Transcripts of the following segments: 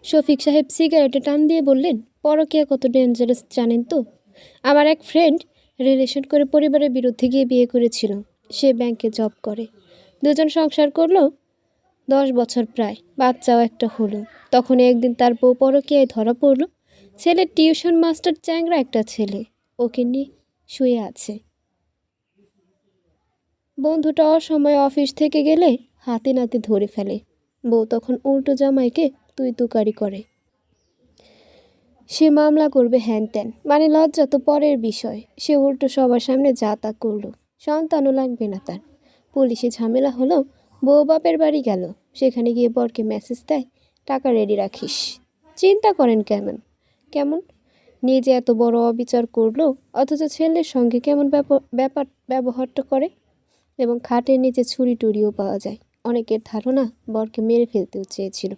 শফিক সাহেব সিগারেটে টান দিয়ে বললেন, পরকীয়া কত ডেঞ্জারাস জানেন তো? আমার এক ফ্রেন্ড রিলেশন করে পরিবারের বিরুদ্ধে গিয়ে বিয়ে করেছিল। সে ব্যাংকে জব করে, দুজন সংসার করলো 10 বছর প্রায়, বাচ্চাও একটা হলো। তখন একদিন তার বউ পরকীয়ায় ধরা পড়ল। ছেলের টিউশন মাস্টার চ্যাংরা একটা ছেলে, ওকে নিয়ে শুয়ে আছে। বন্ধুটা অসময়ে অফিস থেকে গেলে হাতে নাতে ধরে ফেলে। বউ তখন উল্টো জামাইকে তুই তুকারি করে। সে মামলা করবে হ্যান ত্যান, মানে লজ্জা তো পরের বিষয়। সে উল্টো সবার সামনে যা তা করলো। সন্তানও লাগবে না তার। পুলিশে ঝামেলা হলো, বউ বাপের বাড়ি গেল। সেখানে গিয়ে বরকে মেসেজ দেয়, টাকা রেডি রাখিস। চিন্তা করেন কেমন কেমন নিজে এত বড় অবিচার করলো, অথচ ছেলের সঙ্গে কেমন ব্যবহারটা করে। এবং খাটের নিচে ছুরি টুরিও পাওয়া যায়। অনেকের ধারণা বরকে মেরে ফেলতেও চেয়েছিল।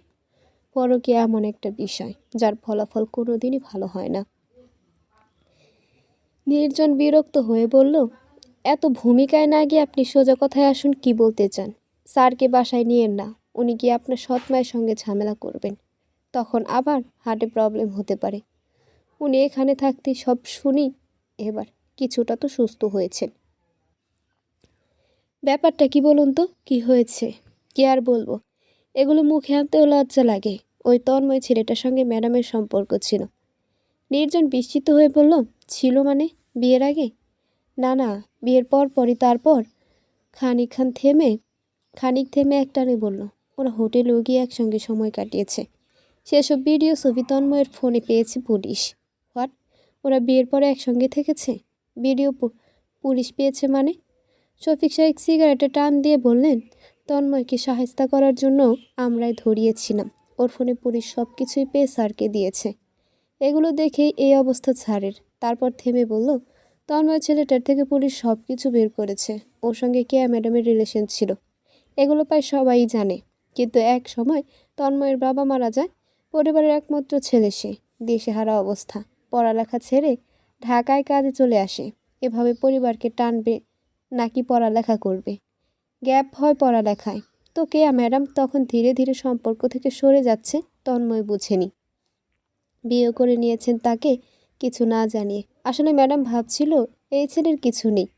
পরকীয়া এমন একটা বিষয় যার ফলাফল কোনোদিনই ভালো হয় না। নির্জন বিরক্ত হয়ে বলল, এত ভূমিকায় না গিয়ে আপনি সোজা কথায় আসুন, কি বলতে চান? স্যারকে বাসায় নিয়েন না, উনি গিয়ে আপনার সৎ মায়ের সঙ্গে ঝামেলা করবেন। তখন আবার হার্টে প্রবলেম হতে পারে। উনি এখানে থাকতে সব শুনি। এবার কিছুটা তো সুস্থ হয়েছেন। ব্যাপারটা কি বলুন তো, কি হয়েছে? কি আর বলবো, এগুলো মুখে আনতেও লজ্জা লাগে। ওই তন্ময় ছেলেটার সঙ্গে ম্যাডামের সম্পর্ক ছিল। নির্জন বিস্মিত হয়ে বলল, ছিল মানে? বিয়ের আগে? না না, বিয়ের পরই। তারপর খানিক থেমে একটানে বলল, ওরা হোটেলেও গিয়ে একসঙ্গে সময় কাটিয়েছে। সেসব ভিডিও ছবি তন্ময়ের ফোনে পেয়েছে পুলিশ। হোয়াট? ওরা বিয়ের পরে একসঙ্গে থেকেছে? ভিডিও পুলিশ পেয়েছে মানে? শফিক সাহেব সিগারেটে টান দিয়ে বললেন, তন্ময়কে সাহায্য করার জন্য আমরাই ধরিয়েছিলাম। ওর ফোনে পুলিশ সব কিছুই পেয়ে স্যারকে দিয়েছে। এগুলো দেখেই এই অবস্থা স্যারের। তারপর থেমে বলল, তন্ময় ছেলেটার থেকে পুলিশ সব কিছু বের করেছে। ওর সঙ্গে কেয়া ম্যাডামের রিলেশন ছিল। এগুলো প্রায় সবাই জানে। কিন্তু এক সময় তন্ময়ের বাবা মারা যায়। পরিবারের একমাত্র ছেলে সে, দিশেহারা অবস্থা। পড়ালেখা ছেড়ে ঢাকায় কাজে চলে আসে। এভাবে পরিবারকে টানবে নাকি পড়ালেখা করবে? গ্যাপ হয় পড়ালেখায়। তো কেয়া ম্যাডাম তখন ধীরে ধীরে সম্পর্ক থেকে সরে যাচ্ছে, তন্ময় বুঝেনি। বিয়ে করে নিয়েছেন তাকে কিছু না জানিয়ে। আসলে ম্যাডাম ভাবছিল এই ছেলের কিছু নেই,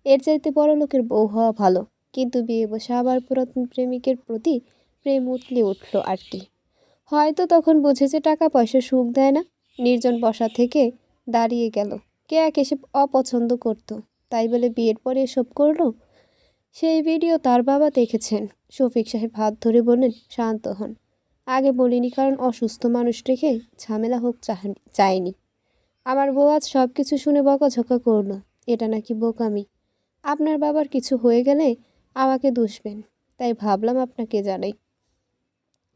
এর চাইতে বড় লোকের বউ হওয়া ভালো। কিন্তু বিয়ে বসে আবার পুরাতন প্রেমিকের প্রতি প্রেম উতলে উঠল আর কি। হয়তো তখন বুঝেছে টাকা পয়সা সুখ দেয় না। নির্জন বসা থেকে দাঁড়িয়ে গেল। কেয়াকে সে অপছন্দ করত, তাই বলে বিয়ের পরে এসব করলো? সেই ভিডিও তার বাবা দেখেছেন। শফিক সাহেব হাত ধরে বললেন, শান্ত হন। আগে বলিনি কারণ অসুস্থ মানুষ রেখে ঝামেলা হোক চাইনি। আমার বউ আজ সব কিছু শুনে বকাঝকা করলো। এটা নাকি বোকামি। আপনার বাবার কিছু হয়ে গেলে আমাকে দুষবেন, তাই ভাবলাম আপনাকে জানাই।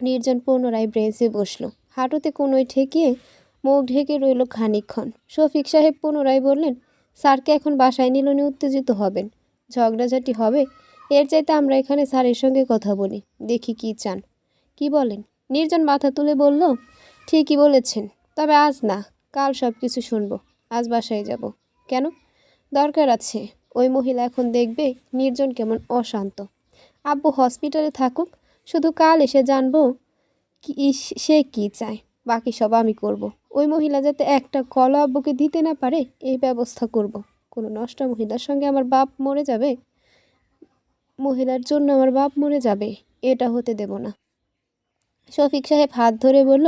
নির্জন পুনরায় ব্রেঞ্চে বসলো, হাঁটুতে কোনোই ঠেকিয়ে মুখ ঢেকে রইল খানিকক্ষণ। শফিক সাহেব পুনরায় বললেন, স্যারকে এখন বাসায় নিলে উনি উত্তেজিত হবেন, ঝগড়াঝাটি হবে। এর চাইতে আমরা এখানে স্যারের সঙ্গে কথা বলি, দেখি কি চান। কি বলেন? নির্জন মাথা তুলে বলল, ঠিকই বলেছেন, তবে আজ না, কাল সব কিছু শুনবো। আজ বাসায় যাব। কেন? দরকার আছে। ওই মহিলা এখন দেখবে নির্জন কেমন অশান্ত। আব্বু হসপিটালে থাকুক, শুধু কাল এসে জানবো কি সে কি চায়। বাকি সব আমি করব। ওই মহিলা যাতে একটা কলও আব্বুকে দিতে না পারে এই ব্যবস্থা করব। কোনো নষ্ট মহিলার সঙ্গে আমার বাপ মরে যাবে, মহিলার জন্য আমার বাপ মরে যাবে, এটা হতে দেব না। শফিক সাহেব হাত ধরে বলল,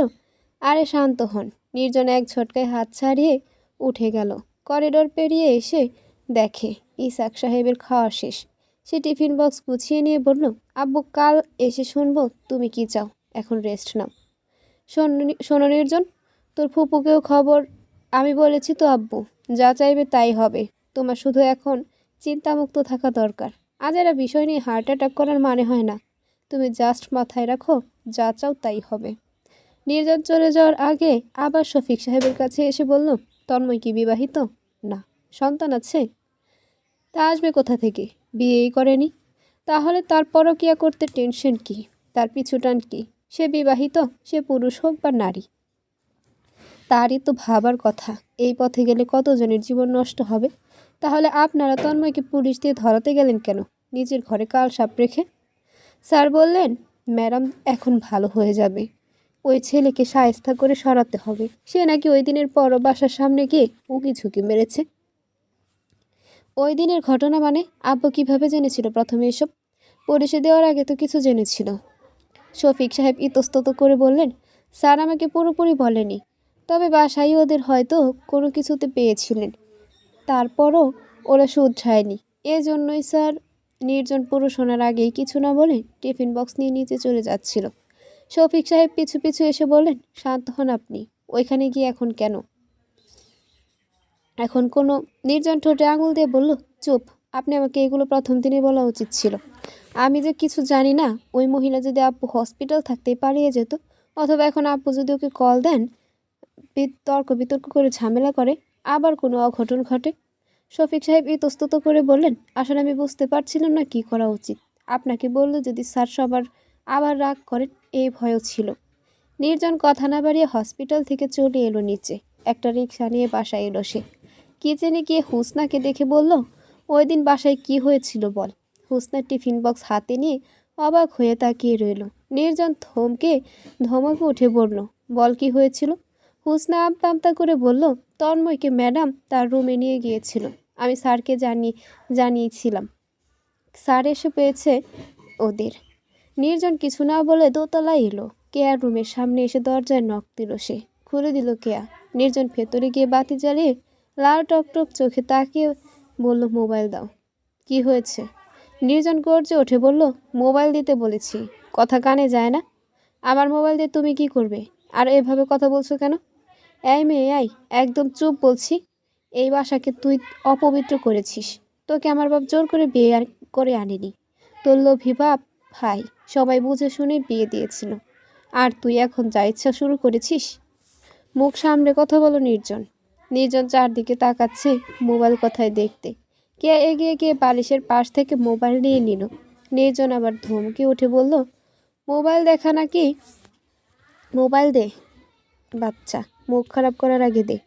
আরে শান্ত হন। নির্জন এক ঝটকায় হাত ছাড়িয়ে উঠে গেল। করিডোর পেরিয়ে এসে দেখে ইসাক সাহেবের খাওয়া শেষ। সে টিফিন বক্স গুছিয়ে নিয়ে বলল, আব্বু কাল এসে শুনবো তুমি কি চাও, এখন রেস্ট নাও। শোনো নির্জন, তোর ফুপুকেও খবর আমি বলেছি তো আব্বু, যা চাইবে তাই হবে। তোমার শুধু এখন চিন্তামুক্ত থাকা দরকার। আজ এরা বিষয় নিয়ে হার্ট অ্যাটাক করার মানে হয় না। তুমি জাস্ট মাথায় রাখো, যা চাও তাই হবে। নির্জন চলে যাওয়ার আগে আবার শফিক সাহেবের কাছে এসে বলল, তন্ময় কি বিবাহিত? না। সন্তান আছে? তা আসবে কোথা থেকে? বিয়েই করেনি। তাহলে তার পরকীয়া করতে টেনশন কি, তার পিছুটান কি? সে বিবাহিত, সে পুরুষ হোক বা নারী, তারই তো ভাবার কথা। এই পথে গেলে কতজনের জীবন নষ্ট হবে। তাহলে আপনারা তন্ময়কে পুলিশ দিয়ে ধরাতে গেলেন কেন, নিজের ঘরে কাল সাপ রেখে? স্যার বললেন, ম্যাডাম এখন ভালো হয়ে যাবে, ওই ছেলেকে শায়েস্তা করে সরাতে হবে। সে নাকি ওই দিনের পরও বাসার সামনে গিয়ে উকি ঝুঁকি মেরেছে। ওই দিনের ঘটনা মানে আব্বু কিভাবে জেনেছিল প্রথমে এসব? পরিচয় দেওয়ার আগে তো কিছু জেনেছিল। শফিক সাহেব ইতস্তত করে বললেন, স্যার আমাকে পুরোপুরি বলেনি, তবে বাসায় ওদের হয়তো কোনো কিছুতে পেয়েছিলেন, তারপরও ওরা শুধরায়নি। এজন্যই স্যার। নির্জন পুরো শোনার আগেই কিছু না বলে টিফিন বক্স নিয়ে নিচে চলে যাচ্ছিল। শফিক সাহেব পিছু পিছু এসে বললেন, শান্ত হন আপনি, ওইখানে গিয়ে এখন কেন? এখন কোনো? নির্জন ঠোঁটে আঙুল দিয়ে বলল, চুপ। আপনি আমাকে এগুলো প্রথম দিনই বলা উচিত ছিল। আমি যে কিছু জানি না। ওই মহিলা যদি আব্বু হসপিটাল থাকতেই পালিয়ে যেত, অথবা এখন আব্বু যদি ওকে কল দেন, তর্ক বিতর্ক করে ঝামেলা করে, আবার কোনো অঘটন ঘটে। শফিক সাহেব ইতস্তত করে বললেন, আসলে আমি বুঝতে পারছিলাম না কি করা উচিত। আপনাকে বললে যদি স্যার সবার আবার রাগ করেন, এই ভয়ও ছিল। নির্জন কথা না বাড়িয়ে হসপিটাল থেকে চলে এলো নিচে। একটা রিক্সা নিয়ে বাসায় এলো সে। কিচেনে গিয়ে হুসনাকে দেখে বলল, ওই দিন বাসায় কি হয়েছিল বল। হুসনার টিফিন বক্স হাতে নিয়ে অবাক হয়ে তাকিয়ে রইল। নির্জন ধমকে উঠে বলল, বল কি হয়েছিল? হুসনা আমতা আমতা করে বলল, তন্ময়কে ম্যাডাম তার রুমে নিয়ে গিয়েছিল। আমি স্যারকে জানিয়েছিলাম। স্যার এসে পেয়েছে ওদের। নির্জন কিছু না বলে দোতলায় এলো। কেয়ার রুমের সামনে এসে দরজায় নক দিল সে। খুলে দিল কেয়া। নির্জন ভেতরে গিয়ে বাতি জ্বালিয়ে লাল টকটক চোখে তাকিয়ে বলল, মোবাইল দাও। কি হয়েছে? নির্জন গর্জে ওঠে বলল, মোবাইল দিতে বলেছি, কথা কানে যায় না? আমার মোবাইল দিয়ে তুমি কি করবে? আর এভাবে কথা বলছো কেন? এই মেয়ে, এই একদম চুপ বলছি। এই বাসাকে তুই অপবিত্র করেছিস। তোকে আমার বাপ জোর করে বিয়ে করে আনেনি। তোর লোভী বাপ ভাই সবাই বুঝে শুনে বিয়ে দিয়েছিল, আর তুই এখন যা ইচ্ছা শুরু করেছিস। মুখ সামনে কথা বলো নির্জন। নির্জন চারদিকে তাকাচ্ছে মোবাইল কথায় দেখতে। কে এগিয়ে গিয়ে বালিশের পাশ থেকে মোবাইল নিয়ে নিল। নির্জন আবার ধমকে উঠে বলল, মোবাইল দেখা নাকি? মোবাইল দে বাচ্চা, মুখ খারাপ করার আগে দে।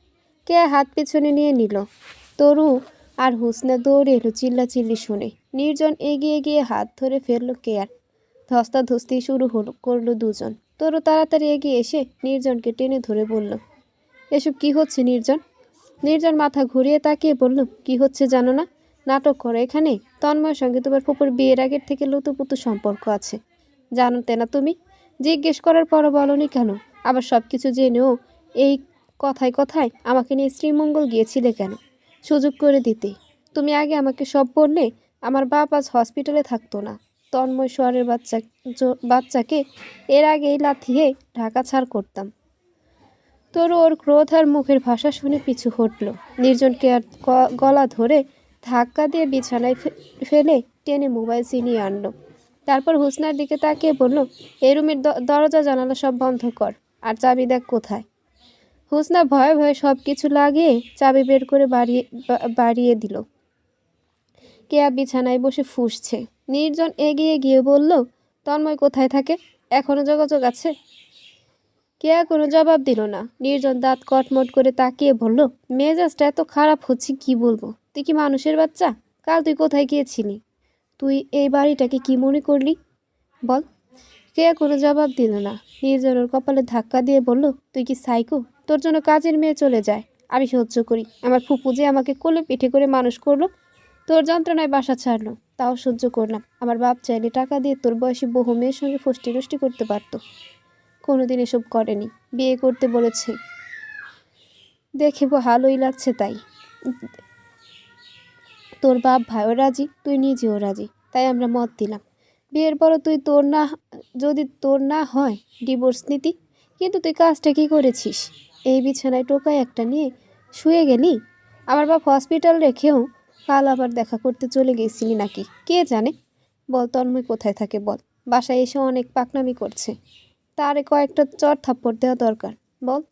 কে হাত পেছনে নিয়ে নিল। তরু আর হুসনা দৌড়ে এলো চিল্লাচিল্লি শুনে। নির্জন এগিয়ে গিয়ে হাত ধরে ফেললো কেয়ার। ধস্তাধস্তি শুরু করলো দুজন। তরু তাড়াতাড়ি এগিয়ে এসে নির্জনকে টেনে ধরে বলল, এসব কি হচ্ছে নির্জন? নির্জন মাথা ঘুরিয়ে তাকিয়ে বলল, কি হচ্ছে জানো না? নাটক করো এখানে। তন্ময়ের সঙ্গে তোমার ফুপুর বিয়ের আগের থেকে লুতুপুতু সম্পর্ক আছে, জানতে না তুমি? জিজ্ঞেস করার পরও বলনি কেন? আবার সব কিছু জেনেও এই কথায় কথায় আমাকে নিয়ে শ্রীমঙ্গল গিয়েছিলে কেন? সুযোগ করে দিতে। তুমি আগে আমাকে সব বললে, আমার বাপ আজ হসপিটালে থাকতো না। তন্ময় শহরের বাচ্চাকে এর আগেই লাথিয়ে ঢাকা ছাড় করতাম। তোর ওর ক্রোধ আর মুখের ভাষা শুনে পিছু হটল। নির্জনকে আর গলা ধরে ধাক্কা দিয়ে বিছানায় ফেলে টেনে মোবাইল ছিনিয়ে আনলো। তারপর হুসনার দিকে তাকিয়ে বলল, এই রুমের দরজা জানালা সব বন্ধ কর, আর চাবি দেখ কোথায়। হুসনা ভয়ে ভয়ে সব কিছু লাগিয়ে চাবি বের করে বাড়িয়ে দিল। কেয়া বিছানায় বসে ফুঁসছে। নির্জন এগিয়ে গিয়ে বলল, তন্ময় কোথায় থাকে? এখনো যোগাযোগ আছে? কেয়া কোনো জবাব দিল না। নির্জন দাঁত কটমট করে তাকিয়ে বলল, মেজাজটা এত খারাপ হচ্ছে কি বলবো। তুই কি মানুষের বাচ্চা? কাল তুই কোথায় গিয়েছিলি? তুই এই বাড়িটাকে কি মনে করলি বল? কেয়া কোনো জবাব দিল না। নির্জন ওর কপালে ধাক্কা দিয়ে বলল, তুই কি সাইকো? তোর জন্য কাজের মেয়ে চলে যায়, আমি সহ্য করি। আমার ফুপু যে আমাকে কোলে পিঠে করে মানুষ করলো, তোর যন্ত্রণায় বাসা ছাড়লো, তাও সহ্য করলাম। আমার বাপ চাইলে টাকা দিয়ে তোর বয়সী বহু মেয়ের সঙ্গে ফষ্টি নষ্টি করতে পারতো, কোনোদিন এসব করেনি। বিয়ে করতে বলেছে, দেখে ভালোই লাগছে তাই। তোর বাপ ভাইও রাজি, তুই নিজেও রাজি, তাই আমরা মত দিলাম। বিয়ের পরও যদি তোর না হয় ডিভোর্স নীতি। কিন্তু তুই কাজটা কি করেছিস? এই বিছানায় টোকায় একটা নিয়ে শুয়ে গেলি। আমার বাপ হসপিটাল রেখেও কাল আবার দেখা করতে চলে গেছিলি নাকি কে জানে। বল তন্ময় কোথায় থাকে বল। বাসায় এসে অনেক পাকনামি করছে, তারে কয়েকটা চড় থাপ্পড় দেওয়া দরকার। বল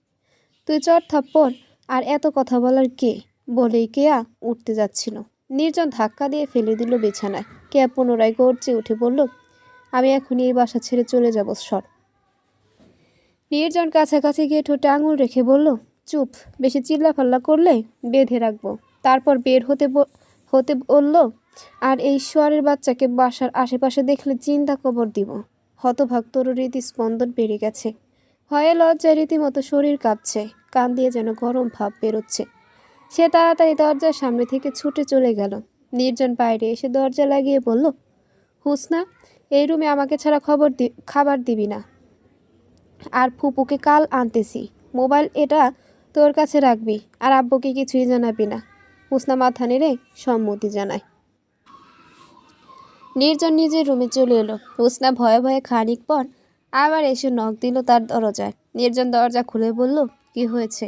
তুই চড় থাপ্পড় আর এত কথা বলার কে? বলেই কেয়া উঠতে যাচ্ছিল। নির্জন ধাক্কা দিয়ে ফেলে দিল বিছানায়। কেয়া পুনরায় গর্জে উঠে বলল, আমি এখনই এই বাসা ছেড়ে চলে যাব, সর। নির্জন কাছাকাছি গিয়ে ঠোঁটে আঙুল রেখে বলল, চুপ, বেশি চিল্লাফাল্লা করলে বেঁধে রাখবো। তারপর বের হতে বলল, আর এই শোয়ারের বাচ্চাকে বাসার আশেপাশে দেখলে চিন্তা কবর দিব। হতভাগ তরুর স্পন্দন বেড়ে গেছে। ভয়ে লজ্জায় রীতিমতো শরীর কাঁপছে, কান দিয়ে যেন গরম ভাব বেরোচ্ছে। সে তাড়াতাড়ি দরজার সামনে থেকে ছুটে চলে গেল। নির্জন বাইরে এসে দরজা লাগিয়ে বলল, হুসনা, এই রুমে আমাকে ছাড়া খাবার দিবি না। আর ফুপুকে কাল আনতেছি। মোবাইল এটা তোর কাছে রাখবি, আর আব্বুকে কিছুই জানাবি না। হুসনা মাথা নেড়ে সম্মতি জানায়। নির্জন নিজের রুমে চলে এলো। হুসনা ভয়ে ভয়ে খানিক পর আবার এসে নক দিল তার দরজায়। নির্জন দরজা খুলে বলল, কি হয়েছে?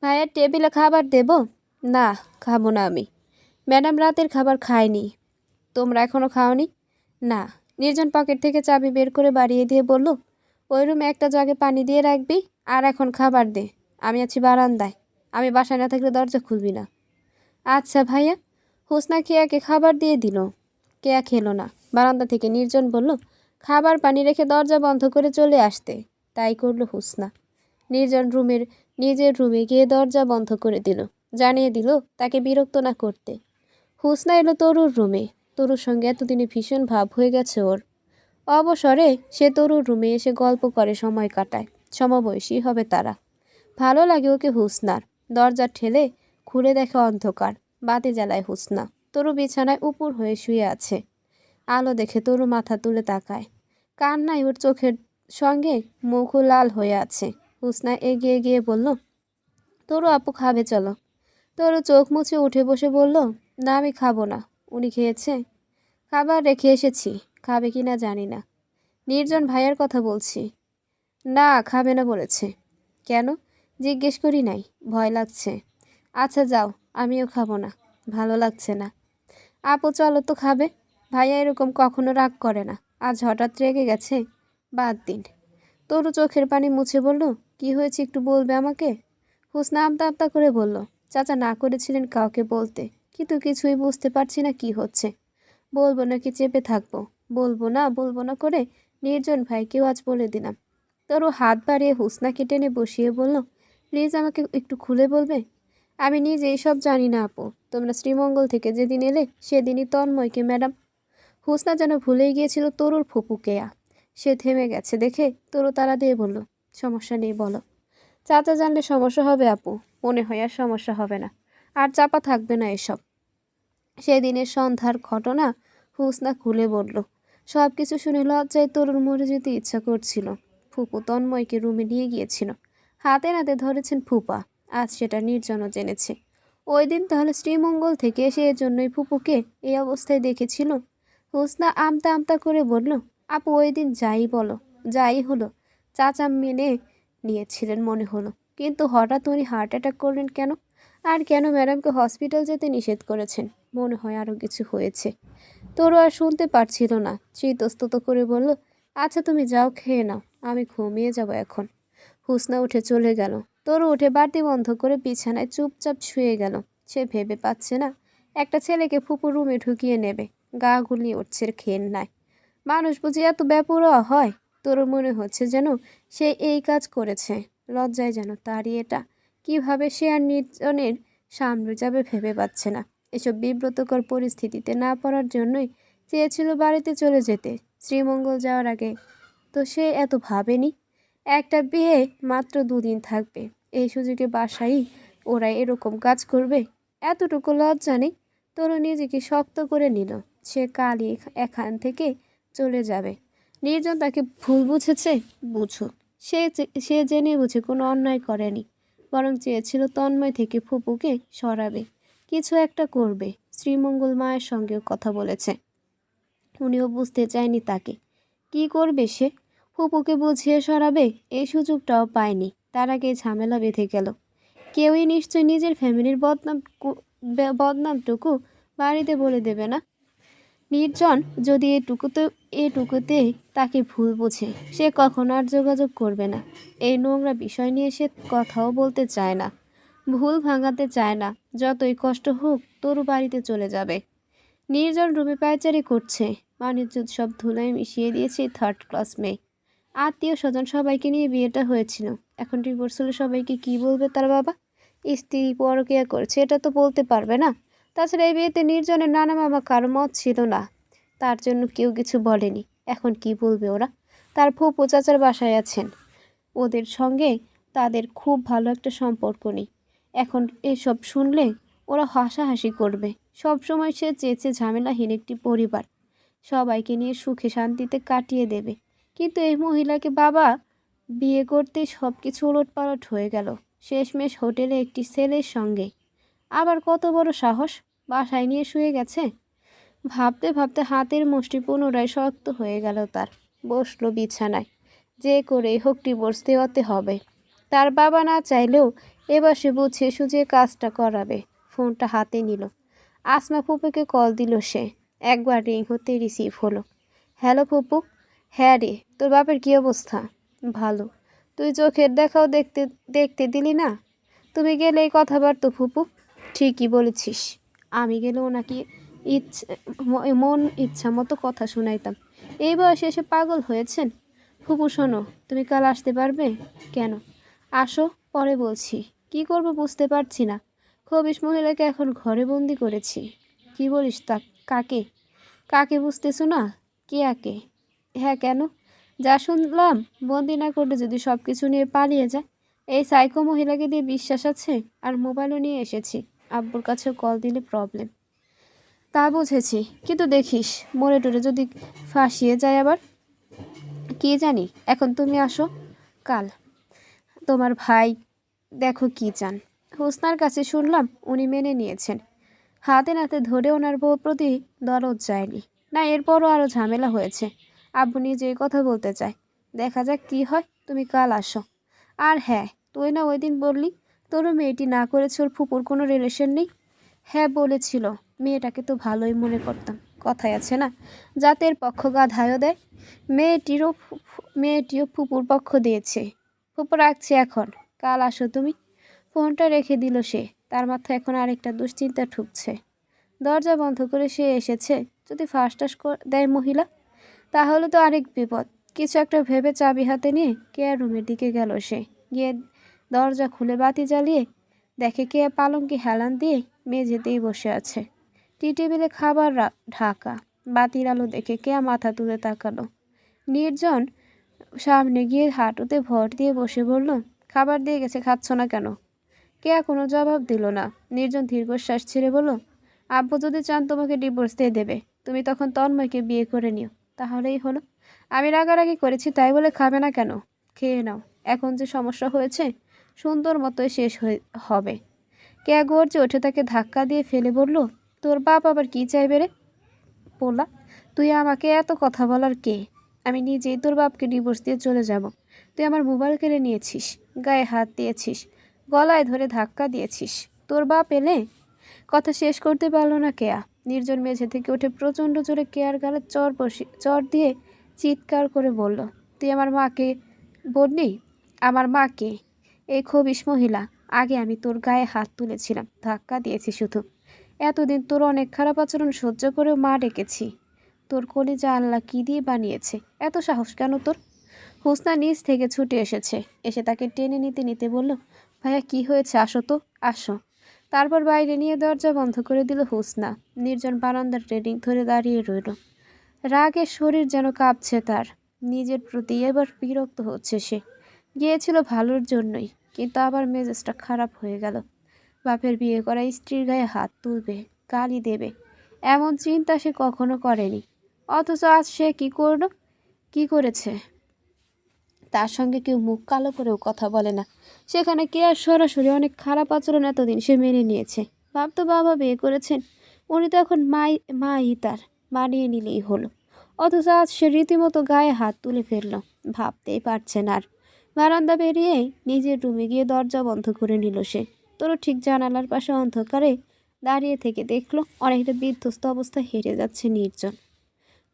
ভাইয়ের টেবিলে খাবার দেব? না, খাবো না আমি। ম্যাডাম রাতের খাবার খায়নি। তোমরা এখনো খাওনি? না। নির্জন পকেট থেকে চাবি বের করে বাড়িয়ে দিয়ে বলল, ওই রুমে একটা জাগে পানি দিয়ে রাখবি, আর এখন খাবার দে। আমি আছি বারান্দায়। আমি বাসায় না থাকলে দরজা খুলবি না। আচ্ছা ভাইয়া। হুসনা কেয়াকে খাবার দিয়ে দিল। কেয়া খেলো না। বারান্দা থেকে নির্জন বলল, খাবার পানি রেখে দরজা বন্ধ করে চলে আসতে। তাই করলো হুসনা। নির্জন নিজের রুমে গিয়ে দরজা বন্ধ করে দিল, জানিয়ে দিল তাকে বিরক্ত না করতে। হুসনা এলো তরুর রুমে। তরুর সঙ্গে এতদিনে ভীষণ ভাব হয়ে গেছে ওর। অবসরে সে তরুর রুমে এসে গল্প করে, সময় কাটায়। সমবয়সী হবে তারা। ভালো লাগে ওকে হুসনার। দরজা ঠেলে খুলে দেখে অন্ধকার। বাতি জ্বালায় হুসনা। তরু বিছানায় উপুর হয়ে শুয়ে আছে। আলো দেখে তরু মাথা তুলে তাকায়। কান্নায় ওর চোখের সঙ্গে মুখও লাল হয়ে আছে। হুসনা এগিয়ে গিয়ে বলল, তরু আপু খাবে চলো। তরু চোখ মুছে উঠে বসে বলল, না আমি খাবো না। উনি খেয়েছে? খাবার রেখে এসেছি, খাবে কি না জানি না। নির্জন ভাইয়ের কথা বলছি। না, খাবে না বলেছে। কেন? জিজ্ঞেস করি নাই, ভয় লাগছে। আচ্ছা যাও, আমিও খাবো না, ভালো লাগছে না। আপু চলো তো, খাবে। ভাইয়া এরকম কখনো রাগ করে না, আজ হঠাৎ রেগে গেছে। বাদ দিন। তরু চোখের পানি মুছে বলল, কি হয়েছে একটু বলবে আমাকে? হুসনা আমতা আমতা করে বলল, চাচা না করেছিলেন কাউকে বলতে, কিন্তু কিছুই বুঝতে পারছি না কি হচ্ছে। বলবো নাকি চেপে থাকবো? বলবো না করে নির্জন ভাইকেও আজ বলে দিলাম। তরু হাত বাড়িয়ে হুসনাকে টেনে বসিয়ে বলল, প্লিজ আমাকে একটু খুলে বলবে? আমি নিজেই সব জানি না আপু। তোমরা শ্রীমঙ্গল থেকে যেদিন এলে সেদিনই তন্ময়কে ম্যাডাম। হুসনা যেন ভুলেই গিয়েছিল তরুর ফুপু কেয়া। সে থেমে গেছে দেখে তরু তাড়া দিয়ে বলল, সমস্যা নেই, বলো। চাচা জানলে সমস্যা হবে আপু। মনে হয় আর সমস্যা হবে না। আর চাপা থাকবে না এসব। সেদিনের সন্ধ্যার ঘটনা হুসনা খুলে বলল। সব কিছু শুনে লজ্জায় তরুর মরে যেতে ইচ্ছা করছিল। ফুপু তন্ময়কে রুমে নিয়ে গিয়েছিল। হাতে নাতে ধরেছেন ফুপা। আজ সেটা নির্জনও জেনেছে। ওই দিন তাহলে শ্রীমঙ্গল থেকে এসে এর জন্যই ফুপুকে এই অবস্থায় দেখেছিল। হুসনা আমতা আমতা করে বলল, আপু ওই দিন যাই হলো, চাচা মেনে নিয়েছিলেন মনে হলো, কিন্তু হঠাৎ উনি হার্ট অ্যাটাক করলেন কেন? আর কেন ম্যাডামকে হসপিটাল যেতে নিষেধ করেছেন? মনে হয় আরও কিছু হয়েছে। তরু আর শুনতে পারছিল না। ইতস্তত করে বলল, আচ্ছা তুমি যাও, খেয়ে নাও, আমি ঘুমিয়ে যাব এখন। হুসনা উঠে চলে গেল। তরু উঠে বাতি বন্ধ করে বিছানায় চুপচাপ শুয়ে গেল। সে ভেবে পাচ্ছে না একটা ছেলেকে ফুপু রুমে ঢুকিয়ে নেবে। গা গুলিয়ে উঠছে ঘেন্নায়। মানুষ বুঝি এত বেপরোয়া হয়? তরুর মনে হচ্ছে যেন সে এই কাজ করেছে। লজ্জায় যেন তারই এটা। কিভাবে সে আর নির্জনের সামনে যাবে ভেবে পাচ্ছে না। এসব বিব্রতকর পরিস্থিতিতে না পড়ার জন্যই চেয়েছিল বাড়িতে চলে যেতে। শ্রীমঙ্গল যাওয়ার আগে তো সে এত ভাবেনি। একটা বিয়ে মাত্র 2 দিন থাকবে, এই সুযোগে বাসায় ওরা এরকম কাজ করবে? এতটুকু লজ্জা নেই? তরু নিজেকে শক্ত করে নিল। সে কালই এখান থেকে চলে যাবে। নির্জন তাকে ভুল বুঝেছে, বুঝুক। সে জেনে বুঝে কোনো অন্যায় করেনি, বরং চেয়েছিল তন্ময় থেকে ফুপুকে সরাবে, কিছু একটা করবে। শ্রীমঙ্গল মায়ের সঙ্গেও কথা বলেছে। উনিও বুঝতে চায়নি তাকে। কি করবে সে? ফুপুকে বুঝিয়ে সরাবে, এই সুযোগটাও পায়নি। তার আগে ঝামেলা বেঁধে গেল। কেউই নিশ্চয় নিজের ফ্যামিলির বদনামটুকু বাড়িতে বলে দেবে না। নির্জন যদি এটুকুতেই তাকে ভুল বোঝে, সে কখনো আর যোগাযোগ করবে না। এই নোংরা বিষয় নিয়ে সে কথাও বলতে চায় না, ভুল ভাঙাতে চায় না। যতই কষ্ট হোক তরু বাড়িতে চলে যাবে। নির্জন রুমে পায়চারি করছে। বাণিজ্য সব ধুলায় মিশিয়ে দিয়েছে 3rd ক্লাস মেয়ে। আত্মীয় স্বজন সবাইকে নিয়ে বিয়েটা হয়েছিল। এখন ডিভোর্স হলে সবাইকে কি বলবে তার বাবা? স্ত্রী পরকীয়া করছে এটা তো বলতে পারবে না। তাছাড়া এই বিয়েতে নির্জনের নানা মামা কারো মত ছিল না, তার জন্য কেউ কিছু বলেনি। এখন কি বলবে ওরা? তার ফুপু চাচার বাসায় আছেন, ওদের সঙ্গে তাদের খুব ভালো একটা সম্পর্ক নেই। এখন এসব শুনলে ওরা হাসাহাসি করবে। সবসময় সে চেয়েছে ঝামেলাহীন একটি পরিবার, সবাইকে নিয়ে সুখে শান্তিতে কাটিয়ে দেবে। কিন্তু এই মহিলাকে বাবা বিয়ে করতে সব কিছু ওলটপালট হয়ে গেল। শেষমেশ হোটেলে একটি ছেলের সঙ্গে। আবার কত বড় সাহস, বাসায় নিয়ে শুয়ে গেছে। ভাবতে ভাবতে হাতের মুষ্টি পুনরায় শক্ত হয়ে গেল তার। বসলো বিছানায়। যে করেই হোক ডিভোর্স দেওয়াতে হবে। তার বাবা না চাইলেও এবার সে বুঝিয়ে সুঝিয়ে কাজটা করাবে। ফোনটা হাতে নিল। আসমা ফুপুকে কল দিল সে। একবার রিং হতে রিসিভ হলো। হ্যালো ফুপু। হ্যাঁ রে, তোর বাপের কী অবস্থা? ভালো। তুই চোখের দেখাও দেখতে দেখতে দিলি না। তুমি গেলে এই কথাবার্তা ফুপু। ঠিকই বলেছিস। আমি গেলে ওনাকে মন ইচ্ছা মতো কথা শোনাইতাম। এই বয়সে এসে পাগল হয়েছেন। ফুপু শোনো, তুমি কাল আসতে পারবে? কেন? আসো, পরে বলছি। কি করব বুঝতে পারছি না। খবিশ মহিলাকে এখন ঘরে বন্দি করেছি। কি বলিস তা? কাকে? কাকে বুঝতেছো না? কে আকে? হ্যাঁ, কেন? যা শুনলাম, বন্দি না করলে যদি সব কিছু নিয়ে পালিয়ে যায়। এই সাইকো মহিলাকে দিয়ে বিশ্বাস আছে। আর মোবাইলও নিয়ে এসেছি। আব্বুর কাছেও কল দিলে প্রবলেম। তা বুঝেছি, কিন্তু দেখিস মরে টরে যদি ফাঁসিয়ে যায় আবার। কি জানি। এখন তুমি আসো কাল। তোমার ভাই দেখো কি চান। হোসনার কাছে শুনলাম উনি মেনে নিয়েছেন। হাতে নাতে ধরে ওনার বউ প্রতি দরদ যায়নি। না, এরপরও আরও ঝামেলা হয়েছে। আব্বু নিজেই কথা বলতে চায়। দেখা যাক কি হয়। তুমি কাল আসো। আর হ্যাঁ, তুই না ওই দিন বললি তোরও মেয়েটি না করেছে ওর ফুপুর কোনো রিলেশন নেই? হ্যাঁ বলেছিল। মেয়েটাকে তো ভালোই মনে করতাম। কথায় আছে না, জাতের পক্ষ গাধায়ও দেয়। মেয়েটিও ফুপুর পক্ষ দিয়েছে। ফুপু রাখছি এখন। কাল আসো তুমি। ফোনটা রেখে দিল সে। তার মাথায় এখন আরেকটা দুশ্চিন্তা ঠুকছে। দরজা বন্ধ করে সে এসেছে, যদি ফাঁসটাস দেয় মহিলা, তাহলে তো আরেক বিপদ। কিছু একটা ভেবে চাবি হাতে নিয়ে কেয়ার রুমের দিকে গেল সে। গিয়ে দরজা খুলে বাতি জ্বালিয়ে দেখে কেয়া পালঙ্কে হেলান দিয়ে মেঝেতেই বসে আছে। টি টেবিলে খাবার ঢাকা। বাতির আলো দেখে কেয়া মাথা তুলে তাকালো। নির্জন সামনে গিয়ে হাঁটুতে ভর দিয়ে বসে বলল, খাবার দিয়ে গেছে, খাচ্ছ না কেন? কেয়া কোনো জবাব দিল না। নির্জন দীর্ঘশ্বাস ছেড়ে বলল, আব্বু যদি চান তোমাকে ডিভোর্স দিয়ে দেবে। তুমি তখন তন্ময়কে বিয়ে করে নিও, তাহলেই হলো। আমি রাগারাগি করেছি তাই বলে খাবে না কেন? খেয়ে নাও। এখন যে সমস্যা হয়েছে সুন্দর মতোই শেষ হবে। কেয়া গর্জে ওঠে তাকে ধাক্কা দিয়ে ফেলে বলল, তোর বাপ আবার কি চাইবে রে? পোলা, তুই আমাকে এত কথা বলার কে? আমি নিজেই তোর বাপকে ডিভোর্স দিয়ে চলে যাব। তুই আমার মোবাইল কেড়ে নিয়েছিস, গায়ে হাত দিয়েছিস, গলায় ধরে ধাক্কা দিয়েছিস। তোর বাপ এলে? কথা শেষ করতে পারল না কেয়া। নির্জন মেঝে থেকে উঠে প্রচণ্ড জোরে কেয়ার গালে চর দিয়ে চিৎকার করে বলল, তুই আমার মাকে বললি? আমার মাকে? এই খবিশ মহিলা। আগে আমি তোর গায়ে হাত তুলেছিলাম, ধাক্কা দিয়েছি শুধু। এতদিন তোর অনেক খারাপ আচরণ সহ্য করেও মা ডেকেছি। তোর কলিজা আল্লাহ কী দিয়ে বানিয়েছে? এত সাহস কেন তোর? হোসনা নিচ থেকে ছুটে এসে তাকে টেনে নিতে নিতে বলল, ভাইয়া কি হয়েছে? আসো তো, আসো। তারপর বাইরে নিয়ে দরজা বন্ধ করে দিল হোসনা। নির্জন বারান্দার রেলিং ধরে দাঁড়িয়ে রইল। রাগে শরীর যেন কাঁপছে তার। নিজের প্রতি এবার বিরক্ত হচ্ছে সে। গিয়েছিল ভালোর জন্যই, কিন্তু আবার মেজাজটা খারাপ হয়ে গেল। বাপের বিয়ে করা স্ত্রীর গায়ে হাত তুলবে, গালি দেবে, এমন চিন্তা সে কখনো করেনি। অথচ আজ সে কি করেছে? তার সঙ্গে কেউ মুখ কালো করেও কথা বলে না। সেখানে কে আর সরাসরি অনেক খারাপ আচরণ এতদিন সে মেনে নিয়েছে। ভাবতো বাবা বিয়ে করেছেন, উনি তো এখন মাই তার, মানিয়ে নিলেই হলো। অথচ আজ সে রীতিমতো গায়ে হাত তুলে ফেলল। ভাবতেই পারছে না আর। বারান্দা বেরিয়েই নিজের রুমে গিয়ে দরজা বন্ধ করে নিল সে। তোরও ঠিক জানালার পাশে অন্ধকারে দাঁড়িয়ে থেকে দেখলো অনেকটা বিধ্বস্ত অবস্থায় হেরে যাচ্ছে নির্জন।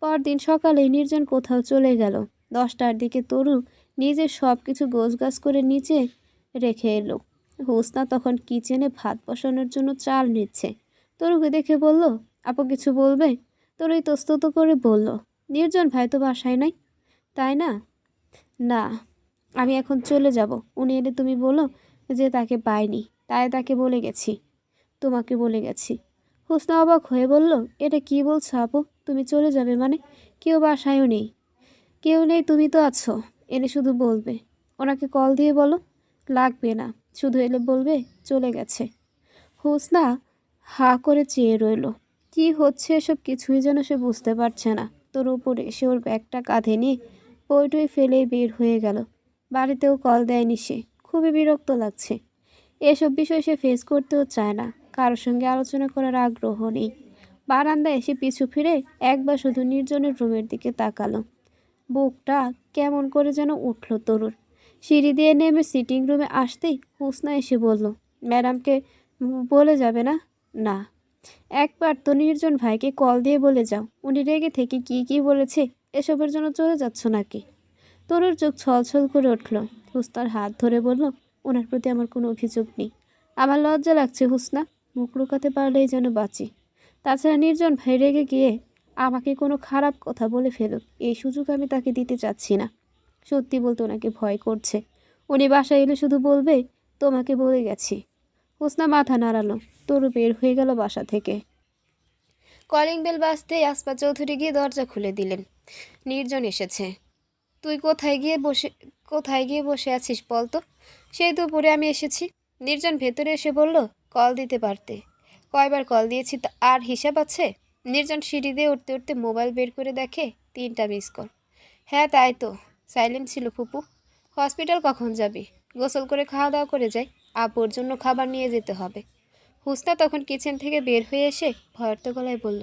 পরদিন সকালে নির্জন কোথাও চলে গেল। 10টার দিকে তরু নিজের সব কিছু গোছগাছ করে নিচে রেখে এলো। হোসনা তখন কিচেনে ভাত বসানোর জন্য চাল নিচ্ছে। তরুকে দেখে বলল, আপু কিছু বলবে? তরু ইতস্তত করে বলল, নির্জন ভাই তো বাসায় নাই। তাই না? না, আমি এখন চলে যাব। উনি এলে তুমি বলো যে তাকে পাইনি, তাই তাকে বলে গেছি, তোমাকে বলে গেছি। হোসনা অবাক হয়ে বলল, এটা কি বলছো আপু? তুমি চলে যাবে মানে? কেউ বাসায়ও নেই? কেউ নেই, তুমি তো আছো, এলে শুধু বলবে। ওনাকে কল দিয়ে বলো। লাগবে না, শুধু এলে বলবে চলে গেছে। হুসনা হা করে চেয়ে রইল। কি হচ্ছে এসব কিছুই যেন সে বুঝতে পারছে না। তোর উপরে এসে ওর ব্যাগটা কাঁধে নিয়ে বইটই ফেলেই বের হয়ে গেল। বাড়িতেও কল দেয়নি সে। খুবই বিরক্ত লাগছে। এসব বিষয় সে ফেস করতেও চায় না, কারোর সঙ্গে আলোচনা করার আগ্রহ নেই। বারান্দায় এসে পিছু ফিরে একবার শুধু নির্জনের রুমের দিকে তাকালো। বুকটা কেমন করে যেন উঠল তরুর। সিঁড়ি দিয়ে নেমে সিটিং রুমে আসতেই হুসনা এসে বলল, ম্যাডামকে বলে যাবে না? না, একবার তো নির্জন ভাইকে কল দিয়ে বলে যাও। উনি রেগে থেকে কি কি বলেছে এসবের জন্য চলে যাচ্ছ নাকি? তরুর চোখ ছলছল করে উঠল। হুসনার হাত ধরে বলল, ওনার প্রতি আমার কোনো অভিযোগ নেই। আমার লজ্জা লাগছে হুসনা, মুখ লুকাতে পারলেই যেন বাঁচি। তাছাড়া নির্জন ভাই রেগে গিয়ে আমাকে কোনো খারাপ কথা বলে ফেলুক, এই সুযোগ আমি তাকে দিতে চাচ্ছি না। সত্যি বলতে ওনাকে ভয় করছে। উনি বাসায় এলে শুধু বলবে তোমাকে বলে গেছি। হুসনা মাথা নাড়ালো। তরু বের হয়ে গেল বাসা থেকে। কলিং বেল বাজতেই আসমা চৌধুরী গিয়ে দরজা খুলে দিলেন। নির্জন এসেছে। তুই কোথায় গিয়ে বসে আছিস বল তো? সেই দুপুরে আমি এসেছি। নির্জন ভেতরে এসে বলল, কল দিতে পারতে। কয়বার কল দিয়েছি তা আর হিসাব আছে? নির্জন সিঁড়ি দিয়ে উঠতে উঠতে মোবাইল বের করে দেখে 3টা মিস কল। হ্যাঁ তাই তো, সাইলেন্ট ছিল ফুপু। হসপিটাল কখন যাবি? গোসল করে খাওয়া দাওয়া করে যাই, আব্বুর জন্য খাবার নিয়ে যেতে হবে। হুসনা তখন কিচেন থেকে বের হয়ে এসে ভয়ার্ত গলায় বলল,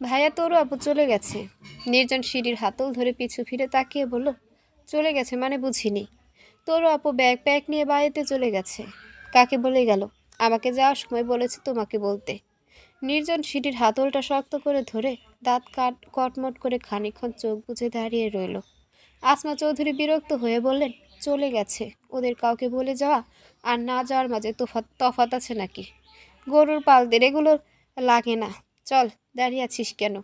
ভাইয়া তোরও আপু চলে গেছে। নির্জন সিঁড়ির হাতল ধরে পিছু ফিরে তাকিয়ে বলল, চলে গেছে মানে বুঝিনি। তোরও আপু ব্যাগ প্যাক নিয়ে বাড়িতে চলে গেছে। কাকে বলে গেল? আমাকে যাওয়ার সময় বলেছে তোমাকে বলতে। নির্জন সিঁড়ির হাতলটা শক্ত করে ধরে দাঁত কটমট করে খানিকক্ষণ চোখ বুজে দাঁড়িয়ে রইল। আসমা চৌধুরী বিরক্ত হয়ে বললেন, চলে গেছে, ওদের কাউকে বলে যাওয়া আর না যাওয়ার মাঝে তফাত আছে নাকি? গরুর পালদের এগুলো লাগে না। চল, দাঁড়িয়ে আছিস কেন?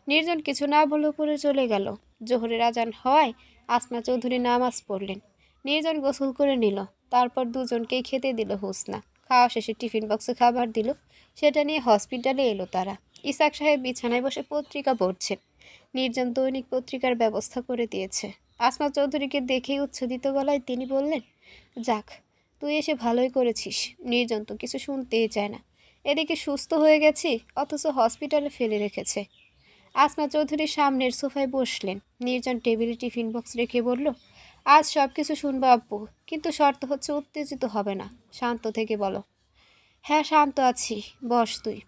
নির্জন কিছু না বলে উপরে চলে গেল। জোহরের আজান হওয়ায় আসমা চৌধুরী নামাজ পড়লেন। নির্জন গোসল করে নিল। তারপর দুজনকেই খেতে দিল হুসনা। খাওয়া শেষে টিফিন বক্সে খাবার দিল। সেটা নিয়ে হসপিটালে এলো তারা। ইসাক সাহেব বিছানায় বসে পত্রিকা পড়ছেন। নির্জন দৈনিক পত্রিকার ব্যবস্থা করে দিয়েছে। আসমা চৌধুরীকে দেখেই উচ্ছ্বসিত গলায় তিনি বললেন, যাক, তুই এসে ভালোই করেছিস। নির্জন তো কিছু শুনতেই চায় না। এদিকে সুস্থ হয়ে গেছি, অথচ হসপিটালে ফেলে রেখেছে। আসমা চৌধুরী সামনের সোফায় বসলেন। নির্জন টেবিলে টিফিন বক্স রেখে বলল, আজ সব কিছু শুনবো আব্বু, কিন্তু শর্ত হচ্ছে উত্তেজিত হবে না, শান্ত থেকে বলো। হ্যাঁ শান্ত আছি, বস তুই।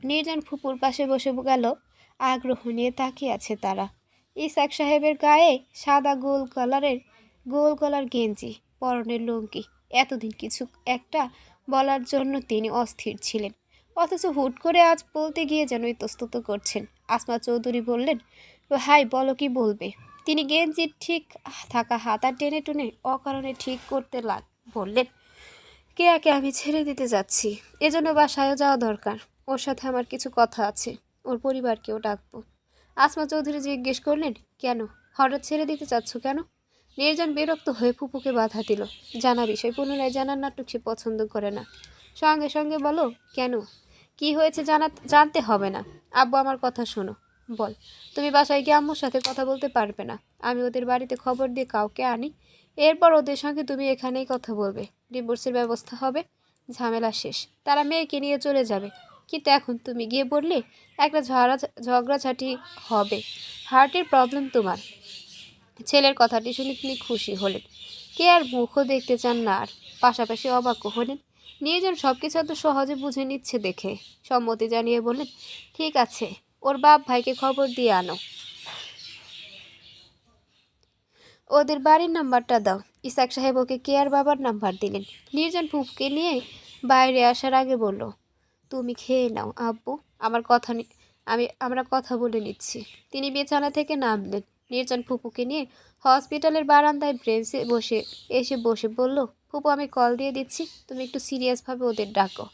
নির্জন ফুপুর পাশে বসে গেল। আগ্রহ নিয়ে তাকিয়ে আছে তারা। ইসাক সাহেবের গায়ে সাদা গোল গলার গেঞ্জি, পরনের লুঙ্গি। এতদিন কিছু একটা বলার জন্য তিনি অস্থির ছিলেন, অথচ হুট করে আজ বলতে গিয়ে যেন ইতস্তত করছেন। আসমা চৌধুরী বললেন, হাই বলো কি বলবে। তিনি গেঞ্জির ঠিক থাকা হাতা টেনে টুনে অকারণে ঠিক করতে বললেন, কেয়াকে আমি ছেড়ে দিতে যাচ্ছি, এজন্য বাসায়ও যাওয়া দরকার। ওর সাথে আমার কিছু কথা আছে, ওর পরিবারকেও ডাকবো। আসমা চৌধুরী জিজ্ঞেস করলেন, কেন? হঠাৎ ছেড়ে দিতে চাচ্ছ কেন? নির্জন বিরক্ত হয়ে ফুপুকে বাধা দিল। জানা বিষয় পুনরায় জানার নাটক সে পছন্দ করে না। সঙ্গে সঙ্গে বলো, কেন? কি হয়েছে জানতে হবে না। আব্বু আমার কথা শোনো। বল, তুমি বাসায় গিয়ে আম্মুর সাথে কথা বলতে পারবে না। আমি ওদের বাড়িতে খবর দিয়ে কাউকে আনি, এরপর ওদের সঙ্গে তুমি এখানেই কথা বলবে। ডিভোর্সের ব্যবস্থা হবে, ঝামেলা শেষ। তারা মেয়েকে নিয়ে চলে যাবে। কিন্তু এখন তুমি গিয়ে বললে একটা ঝগড়াঝাটি হবে। হার্টের প্রবলেম তোমার। ছেলের কথাটি শুনে তিনি খুশি হলেন। কে আর মুখও দেখতে চান না, আর পাশাপাশি অবাকও হলেন। নির্জন সব কিছু এত সহজে বুঝে নিচ্ছে দেখে সম্মতি জানিয়ে বললেন, ঠিক আছে, ওর বাপ ভাইকে খবর দিয়ে আনো, ওদের বাড়ির নাম্বারটা দাও। ইসাক সাহেব ওকে কেয়ার বাবার নাম্বার দিলেন। নির্জন ফুপকে নিয়ে বাইরে আসার আগে বলল, তুমি খেয়ে নাও আব্বু, আমরা কথা বলে নিচ্ছি। তিনি বিছানা থেকে নামলেন। নির্জন ফুপুকে নিয়ে হসপিটালের বারান্দায় ব্রেঞ্চে বসে বলল, ফুপু আমি কল দিয়ে দিচ্ছি, তুমি একটু সিরিয়াসভাবে ওদের ডাকো,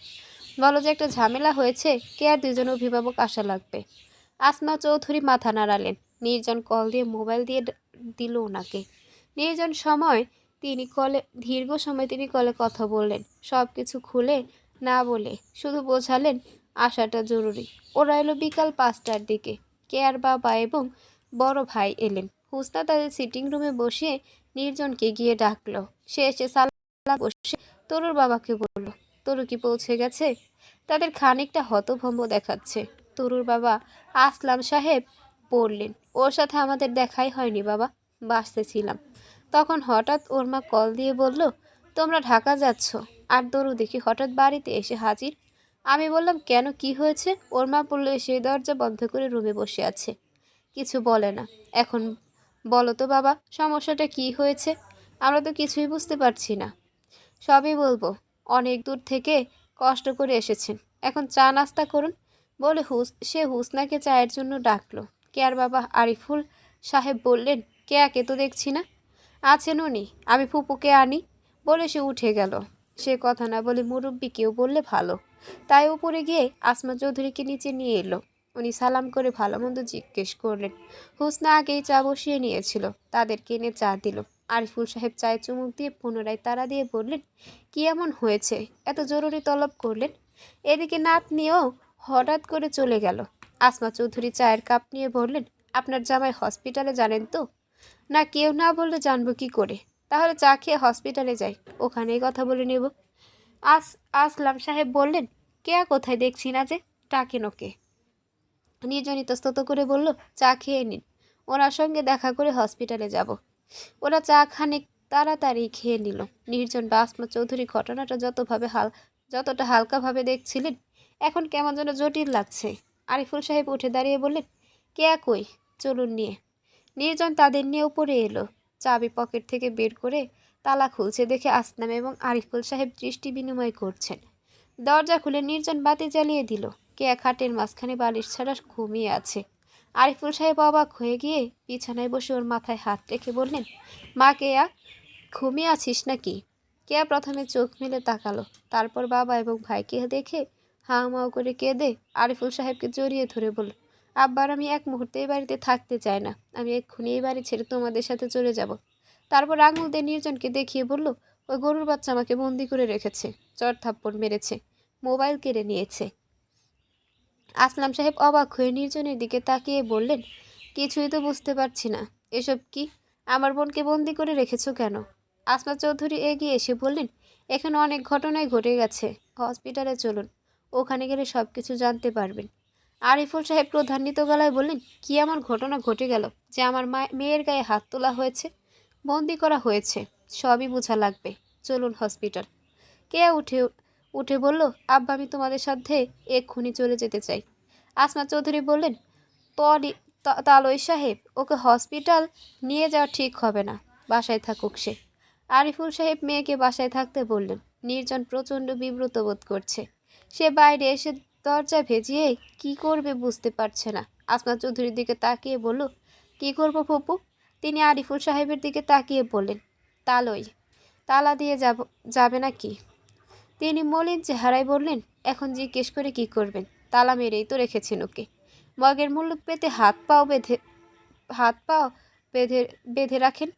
বলো যে একটা ঝামেলা হয়েছে, কে আর 2জন অভিভাবক আসা লাগবে। আসমা চৌধুরী মাথা নাড়ালেন। নির্জন কল দিয়ে মোবাইল দিয়ে দিল ওনাকে। দীর্ঘ সময় তিনি কলে কথা বললেন, সব কিছু খুলে না বলে শুধু বোঝালেন আসাটা জরুরি। ওরা এলো বিকাল 5টার দিকে। কেয়ার বাবা এবং বড় ভাই এলেন। হুসনা তাদের সিটিং রুমে বসিয়ে নির্জনকে গিয়ে ডাকলো। সে এসে সালাম বসে তরুর বাবাকে বলল, তরু কি পৌঁছে গেছে? তাদের খানিকটা হতভম্ব দেখাচ্ছে। তরুর বাবা আসলাম সাহেব বললেন, ওর সাথে আমাদের দেখাই হয়নি বাবা, বাসতে ছিলাম। তখন হঠাৎ ওর মা কল দিয়ে বলল, তোমরা ঢাকা যাচ্ছ। আর তরু দেখি হঠাৎ বাড়িতে এসে হাজির। আমি বললাম, কেন, কি হয়েছে? ওর মা বলল, সেই দরজা বন্ধ করে রুমে বসে আছে, কিছু বলে না। এখন বলো তো বাবা, সমস্যাটা কি হয়েছে? আমরা তো কিছুই বুঝতে পারছি না। সবই বলবো, অনেক দূর থেকে কষ্ট করে এসেছেন, এখন চা নাস্তা করুন বলে সে হুসনাকে চায়ের জন্য ডাকলো। কেয়ার বাবা আরিফুল সাহেব বললেন, কেয়াকে তো দেখছি না। আছেন উনি, আমি ফুপুকে আনি বলে সে উঠে গেল। সে কথা না বলে মুরব্বিকেও বললে ভালো। তাই উপরে গিয়ে আসমা চৌধুরীকে নিচে নিয়ে এলো। উনি সালাম করে ভালো মন্দ জিজ্ঞেস করলেন। হুসনা আগেই চা বসিয়ে নিয়েছিল, তাদেরকে এনে চা দিল। আরিফুল সাহেব চায়ে চুমুক দিয়ে পুনরায় তাড়া দিয়ে বললেন, কি এমন হয়েছে এত জরুরি তলব করলেন? এদিকে নাত নিয়েও হঠাৎ করে চলে গেল। আসমা চৌধুরী চায়ের কাপ নিয়ে বললেন, আপনার জামাই হসপিটালে জানেন তো? না, কেউ না বললে জানবো কি করে? তাহলে চা খেয়ে হসপিটালে যাই, ওখানেই কথা বলে নেব। আসলাম সাহেব বললেন, কেয়া কোথায়, দেখছি না যে, ডাকেন ওকে। নির্জন ইতস্তত করে বলল, চা খেয়ে নিন, ওনার সঙ্গে দেখা করে হসপিটালে যাব। ওরা চা খানিক তাড়াতাড়ি খেয়ে নিল। নির্জন বা আসমা চৌধুরী ঘটনাটা যতটা হালকাভাবে দেখছিলেন, এখন কেমন যেন জটিল লাগছে। আরিফুল সাহেব উঠে দাঁড়িয়ে বললেন, কেয়া কই, চলুন নিয়ে। নির্জন তাদের নিয়ে উপরে এলো। চাবি পকেট থেকে বের করে তালা খুলছে দেখে আসলাম এবং আরিফুল সাহেব দৃষ্টি বিনিময় করছেন। দরজা খুলে নির্জন বাতি জ্বালিয়ে দিল। কেয়া খাটের মাঝখানে বালিশ ছাড়া ঘুমিয়ে আছে। আরিফুল সাহেব অবাক হয়ে গিয়ে বিছানায় বসে ওর মাথায় হাত রেখে বললেন, মা কেয়া, ঘুমিয়ে আছিস নাকি? কেয়া প্রথমে চোখ মেলে তাকালো, তারপর বাবা এবং ভাইকে দেখে হাউমাউ করে কেঁদে আরিফুল সাহেবকে জড়িয়ে ধরে বলল, আব্বার, আমি এক মুহূর্তে এই বাড়িতে থাকতে চাই না, আমি এক্ষুনি এই বাড়ি ছেড়ে তোমাদের সাথে চলে যাব। তারপর আঙুল দিয়ে নির্জনকে দেখিয়ে বলল, ওই গরুর বাচ্চা আমাকে বন্দি করে রেখেছে, চড় থাপ্পড় মেরেছে, মোবাইল কেড়ে নিয়েছে। আসলাম সাহেব অবাক হয়ে নির্জনের দিকে তাকিয়ে বললেন, কিছুই তো বুঝতে পারছি না, এসব কি? আমার বোনকে বন্দি করে রেখেছো কেন? আসমা চৌধুরী এগিয়ে এসে বললেন, এখানে অনেক ঘটনাই ঘটে গেছে, হসপিটালে চলুন, ওখানে গেলে সব কিছু জানতে পারবেন। আরিফুল সাহেব ক্রোধান্বিত গলায় বললেন, কি এমন ঘটনা ঘটে গেল যে আমার মেয়ের গায়ে হাত তোলা হয়েছে, বন্দি করা হয়েছে? সবই বোঝা লাগবে, চলুন হসপিটাল। কে উঠে উঠে বলল, আব্বা, আমি তোমাদের সাথে এক্ষুনি চলে যেতে চাই। আসমা চৌধুরী বললেন, তালই সাহেব, ওকে হসপিটাল নিয়ে যাওয়া ঠিক হবে না, বাসায় থাকুক সে। আরিফুল সাহেব মেয়েকে বাসায় থাকতে বললেন। নির্জন প্রচণ্ড বিব্রত বোধ করছে। সে বাইরে এসে দরজা ভেজিয়ে কি করবে বুঝতে পারছে না। আসমা চৌধুরীর দিকে তাকিয়ে বলল, কি করব ফুপু? তিনি আরিফুল সাহেবের দিকে তাকিয়ে বললেন, তালা দিয়ে যাবে নাকি? তিনি মলিন চেহারায় বললেন, এখন জিজ্ঞেস করে কি করবেন? তালা মেরেই তো রেখেছেন ওকে। মগের মুল্লুক পেতে হাত পাও বেঁধে বেঁধে রাখেন।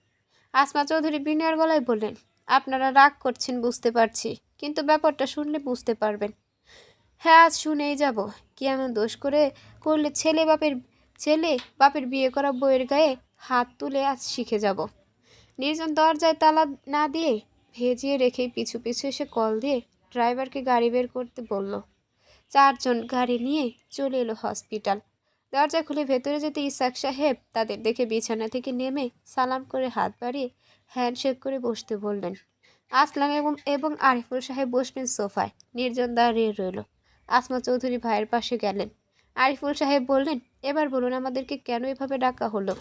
আসমা চৌধুরী বিনয়ের গলায় বললেন, আপনারা রাগ করছেন বুঝতে পারছি, কিন্তু ব্যাপারটা শুনলে বুঝতে পারবেন। হ্যাঁ, আজ শুনেই যাব। কি এমন দোষ করলে ছেলে বাপের বিয়ে করা বউয়ের গায়ে হাত তুলে আজ শিখে যাব। নির্জন দরজায় তালা না দিয়ে ভেজিয়ে রেখেই পিছু পিছু এসে কল দিয়ে ড্রাইভারকে গাড়ি বের করতে বলল। 4 জন গাড়ি নিয়ে চলে এলো হসপিটাল। দরজা খুলে ভেতরে যেতে ইসাক সাহেব তাদের দেখে বিছানা থেকে নেমে সালাম করে হাত বাড়িয়ে হ্যান্ডশেক করে বসতে বললেন। আসলাম এবং আরিফুল সাহেব বসলেন সোফায়। নির্জন দাঁড়িয়ে রইল। আসমা চৌধুরী ভাইয়ের পাশে গেলেন। আরিফুল সাহেব বললেন, এবার বলুন আমাদেরকে কেন এভাবে ডাকা হলো?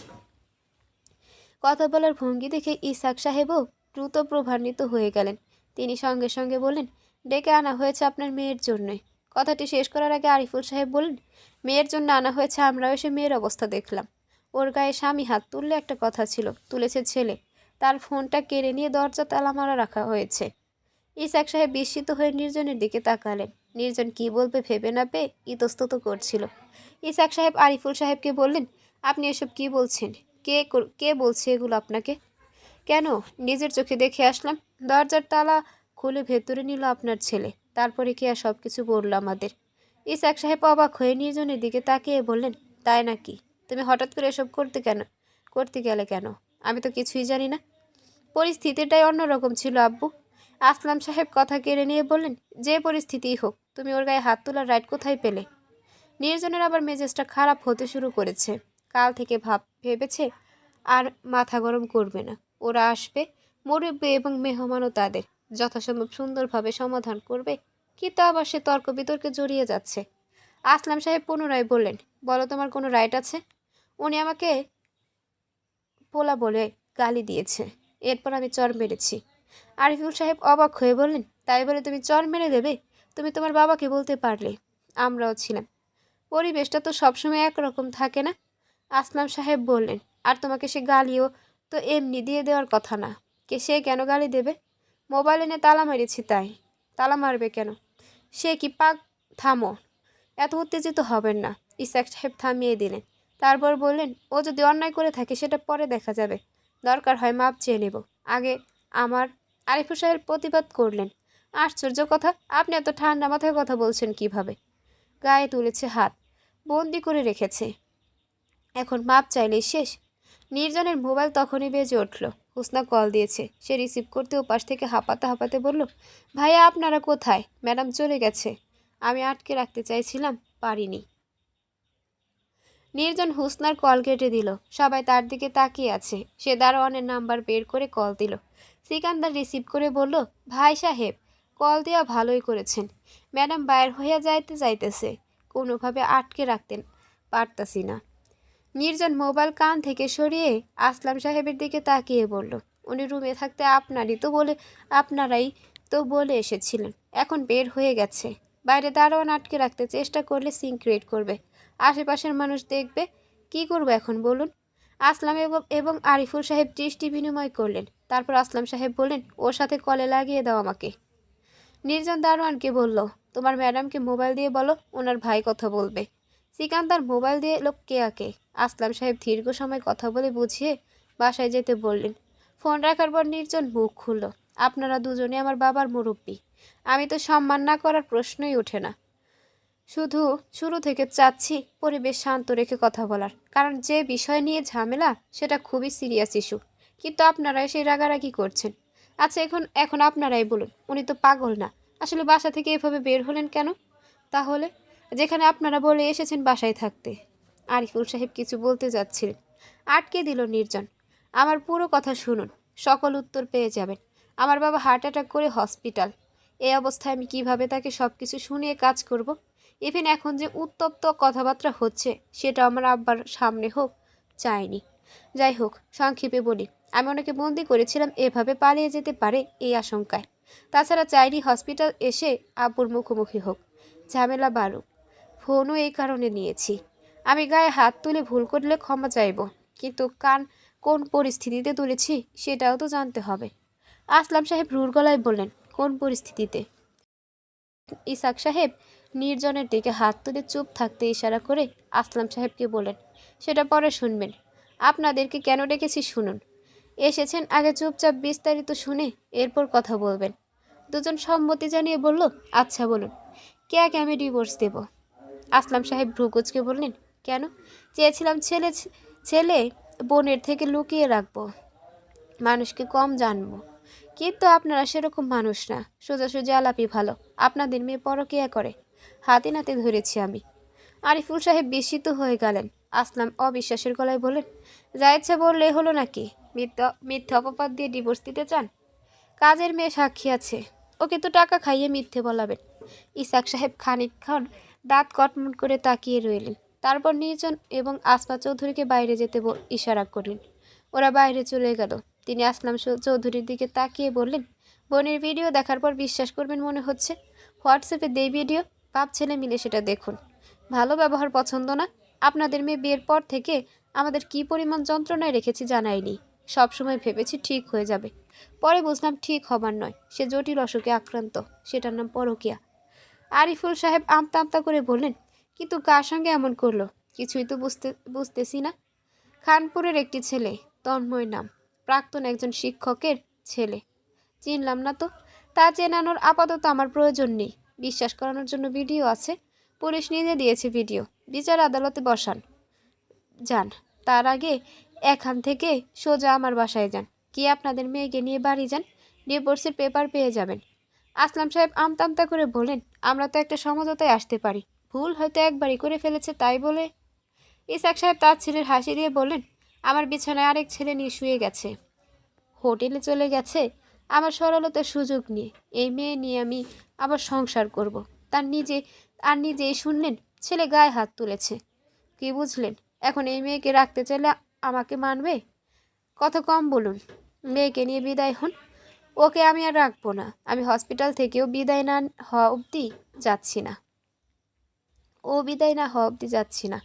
কথা বলার ভঙ্গি দেখে ইসাক সাহেবও দ্রুত প্রভান্বিত হয়ে গেলেন। তিনি সঙ্গে সঙ্গে বললেন, ডেকে আনা হয়েছে আপনার মেয়ের জন্যই। কথাটি শেষ করার আগে আরিফুল সাহেব বললেন, মেয়ের জন্য আনা হয়েছে, আমরাও এসে মেয়ের অবস্থা দেখলাম। ওর গায়ে স্বামী হাত তুললে একটা কথা ছিল, তুলেছে ছেলে। তার ফোনটা কেড়ে নিয়ে দরজা তালা মারা রাখা হয়েছে। ইসাক সাহেব বিস্মিত হয়ে নির্জনের দিকে তাকালেন। নির্জন কি বলবে ভেবে না পেয়ে ইতস্তত করছিল। ইসাক সাহেব আরিফুল সাহেবকে বললেন, আপনি এসব কি বলছেন? কে বলছে এগুলো আপনাকে? কেন, নিজের চোখে দেখে আসলাম। দরজার তালা খুলে ভেতরে নিল আপনার ছেলে, তারপরে কি আর সব কিছু বলল আমাদের। ইসাক সাহেব অবাক হয়ে নির্জনের দিকে তাকিয়ে বললেন, তাই নাকি? তুমি হঠাৎ করে এসব করতে গেলে কেন? আমি তো কিছুই জানি না। পরিস্থিতিটাই অন্যরকম ছিল আব্বু। আসলাম সাহেব কথা কেড়ে নিয়ে বললেন, যে পরিস্থিতিই হোক তুমি ওর গায়ে হাত তোলার রাইট কোথায় পেলে? নির্জনের আবার মেজাজটা খারাপ হতে শুরু করেছে। কাল থেকে ভেবেছে আর মাথা গরম করবে না। ওরা আসবে, মুরব্বি এবং মেহমানও তাদের যথাসম্ভব সুন্দরভাবে সমাধান করবে। কিন্তু আবার সে তর্ক বিতর্কে জড়িয়ে যাচ্ছে। আসলাম সাহেব পুনরায় বললেন, বলো তোমার কোনো রাইট আছে? উনি আমাকে পোলা বলে গালি দিয়েছে, এরপর আমি চর মেরেছি। আরিফুল সাহেব অবাক হয়ে বললেন, তাই বলে তুমি চর মেরে দেবে? তুমি তোমার বাবাকে বলতে পারলে। আমরাও ছিলাম। পরিবেশটা তো সবসময় একরকম থাকে না। আসলাম সাহেব বললেন, আর তোমাকে সে গালিও তো এমনি দিয়ে দেওয়ার কথা না। সে কেন গালি দেবে? মোবাইল এনে তালা মেরেছি তাই। তালা মারবে কেন? সে কি পাক? থামো, এত উত্তেজিত হবেন না। ইসাক সাহেব থামিয়ে দিলেন। তারপর বললেন, ও যদি অন্যায় করে থাকে সেটা পরে দেখা যাবে, দরকার হয় মাপ চেয়ে নেব। আগে আমার। আরিফুল সাহেব প্রতিবাদ করলেন, আশ্চর্য কথা, আপনি এত ঠান্ডা মাথায় কথা বলছেন কিভাবে? গায়ে তুলেছে হাত, বন্দি করে রেখেছে, এখন মাপ চাইলেই শেষ? নির্জনের মোবাইল তখনই বেজে উঠল। হুসনা কল দিয়েছে। সে রিসিভ করতে ওপাশ থেকে হাঁপাতে হাঁপাতে বলল, ভাইয়া আপনারা কোথায়? ম্যাডাম চলে গেছে। আমি আটকে রাখতে চাইছিলাম, পারিনি। নির্জন হুসনার কল কেটে দিল। সবাই তার দিকে তাকিয়ে আছে। সে দারোয়ানের নাম্বার বের করে কল দিল। সিকান্দার রিসিভ করে বলল, ভাই সাহেব, কল দেওয়া ভালোই করেছেন। ম্যাডাম বাইর হইয়া যাইতেছে, কোনোভাবে আটকে রাখতেন পারতাছি না। নির্জন মোবাইল কান থেকে সরিয়ে আসলাম সাহেবের দিকে তাকিয়ে বলল, উনি রুমে থাকতে আপনারাই তো বলে এসেছিলেন, এখন বের হয়ে গেছে। বাইরে দারোয়ান আটকে রাখতে চেষ্টা করলে সিন ক্রিয়েট করবে, আশেপাশের মানুষ দেখবে। কি করবো এখন বলুন? আসলাম এবং আরিফুল সাহেব দৃষ্টি বিনিময় করলেন। তারপর আসলাম সাহেব বললেন, ওর সাথে কলে লাগিয়ে দাও আমাকে। নির্জন দারোয়ানকে বলল, তোমার ম্যাডামকে মোবাইল দিয়ে বলো, ওনার ভাই কথা বলবে। সিকান্দার মোবাইল দিয়ে এলো কেয়াকে। আসলাম সাহেব দীর্ঘ সময় কথা বলে বুঝিয়ে বাসায় যেতে বললেন। ফোন রাখার পর নির্জন মুখ খুলল, আপনারা দুজনে আমার বাবার মুরব্বী, আমি তো সম্মান না করার প্রশ্নই ওঠে না। শুধু শুরু থেকে চাচ্ছি পরিবেশ শান্ত রেখে কথা বলার, কারণ যে বিষয় নিয়ে ঝামেলা সেটা খুবই সিরিয়াস ইস্যু। কিন্তু আপনারা সেই রাগারাগি করছেন। আচ্ছা, এখন আপনারাই বলুন, উনি তো পাগল না, আসলে বাসা থেকে এভাবে বের হলেন কেন? তাহলে যেখানে আপনারা বলে এসেছেন বাসায় থাকতে। আরিফুল সাহেব কিছু বলতে যাচ্ছিলেন, আটকে দিল নির্জন। আমার পুরো কথা শুনুন, সকল উত্তর পেয়ে যাবেন। আমার বাবা হার্ট অ্যাটাক করে হসপিটাল। এই অবস্থায় আমি কিভাবে তাকে সব কিছু শুনিয়ে কাজ করব? ইভেন এখন যে উত্তপ্ত কথাবার্তা হচ্ছে সেটা আমার আব্বার সামনে হোক চাইনি। যাই হোক, সংক্ষেপে বলি, আমি ওনাকে বন্দি করেছিলাম এভাবে পালিয়ে যেতে পারে এই আশঙ্কায়। তাছাড়া চাইনি হসপিটাল এসে আব্বুর মুখোমুখি হোক, ঝামেলা বাড়ুক। ফোনও এই কারণে নিয়েছি। আমি গায়ে হাত তুলে ভুল করলে ক্ষমা চাইব, কিন্তু কোন পরিস্থিতিতে তুলেছি সেটাও তো জানতে হবে। আসলাম সাহেব রুর গলায় বললেন, কোন পরিস্থিতিতে? ইসাক সাহেব নির্জনের দিকে হাত তুলে চুপ থাকতে ইশারা করে আসলাম সাহেবকে বলেন, সেটা পরে শুনবেন। আপনাদেরকে কেন ডেকেছি শুনুন। এসেছেন, আগে চুপচাপ বিস্তারিত শুনে এরপর কথা বলবেন। দুজন সম্মতি জানিয়ে বলল, আচ্ছা বলুন। কে আমি ডিভোর্স দেব? আসলাম সাহেব ভ্রুকুচকে বললেন, কেন? চেয়েছিলাম ছেলে বোনের থেকে লুকিয়ে রাখবো, মানুষকে কম জানবো। কিন্তু আপনারা সেরকম মানুষ না, সোজাসুজি আলাপই ভালো। আপনাদের মেয়ে পরকীয়া করে, হাতে নাতে ধরেছি আমি। আরিফুল সাহেব বিস্মিত হয়ে গেলেন। আসলাম অবিশ্বাসের গলায় বললেন, যা ইচ্ছা বললে হলো নাকি? মিথ্যে অপবাদ দিয়ে ডিভোর্স দিতে চান? কাজের মেয়ে সাক্ষী আছে, ওকে তো টাকা খাইয়ে মিথ্যে বলাবেন। ইসাক সাহেব খানিকক্ষণ দাঁত কটমট করে তাকিয়ে রইলেন। তারপর নির্জন এবং আসফা চৌধুরীকে বাইরে যেতে ইশারা করলেন। ওরা বাইরে চলে গেল। তিনি আসলাম চৌধুরীর দিকে তাকিয়ে বললেন, বোনের ভিডিও দেখার পর বিশ্বাস করবেন মনে হচ্ছে। হোয়াটসঅ্যাপে দেই ভিডিও, বাপ ছেলে মিলে সেটা দেখুন। ভালো ব্যবহার পছন্দ না? আপনাদের মেয়ে বিয়ের পর থেকে আমাদের কি পরিমাণ যন্ত্রণায় রেখেছি জানাইনি। সবসময় ভেবেছি ঠিক হয়ে যাবে, পরে বুঝলাম ঠিক হবার নয়, সে জটিল অসুখে আক্রান্ত, সেটার নাম পরকীয়া। আরিফুল সাহেব আমতা আমতা করে বললেন, কিন্তু কার সঙ্গে এমন করলো? কিছুই তো বুঝতেছি না। খানপুরের একটি ছেলে, তন্ময় নাম, প্রাক্তন একজন শিক্ষকের ছেলে। চিনলাম না তো। তা চেনানোর আপাতত আমার প্রয়োজন নেই। বিশ্বাস করানোর জন্য ভিডিও আছে, পুলিশ নিজে দিয়েছে ভিডিও। বিচার আদালতে বসান যান, তার আগে এখান থেকে সোজা আমার বাসায় যান। কি আপনাদের মেয়েকে নিয়ে বাড়ি যান, ডিভোর্সের পেপার পেয়ে যাবেন। আসলাম সাহেব আমতা করে বললেন, আমরা তো একটা সমঝোতায় আসতে পারি, ভুল হয়তো একবারই করে ফেলেছে তাই বলে। ইসাক সাহেব তার ছেলের হাসি দিয়ে বললেন, আমার বিছানায় আরেক ছেলে নিয়ে শুয়ে গেছে, হোটেলে চলে গেছে আমার সরলতার সুযোগ নিয়ে। এই মেয়ে নিয়ে আমি আবার সংসার করব। নিজেই শুনলেন ছেলে গায়ে হাত তুলেছে। কি বুঝলেন? এখন এই মেয়েকে রাখতে চাইলে আমাকে মানবে? কথা কম বলুন, মেয়েকে নিয়ে বিদায় হন। ওকে আমি আর রাখবো না। আমি হসপিটাল থেকেও বিদায় না হওয়া অবধি যাচ্ছি না। বিদায় না হওয়া অবধি যাচ্ছি না।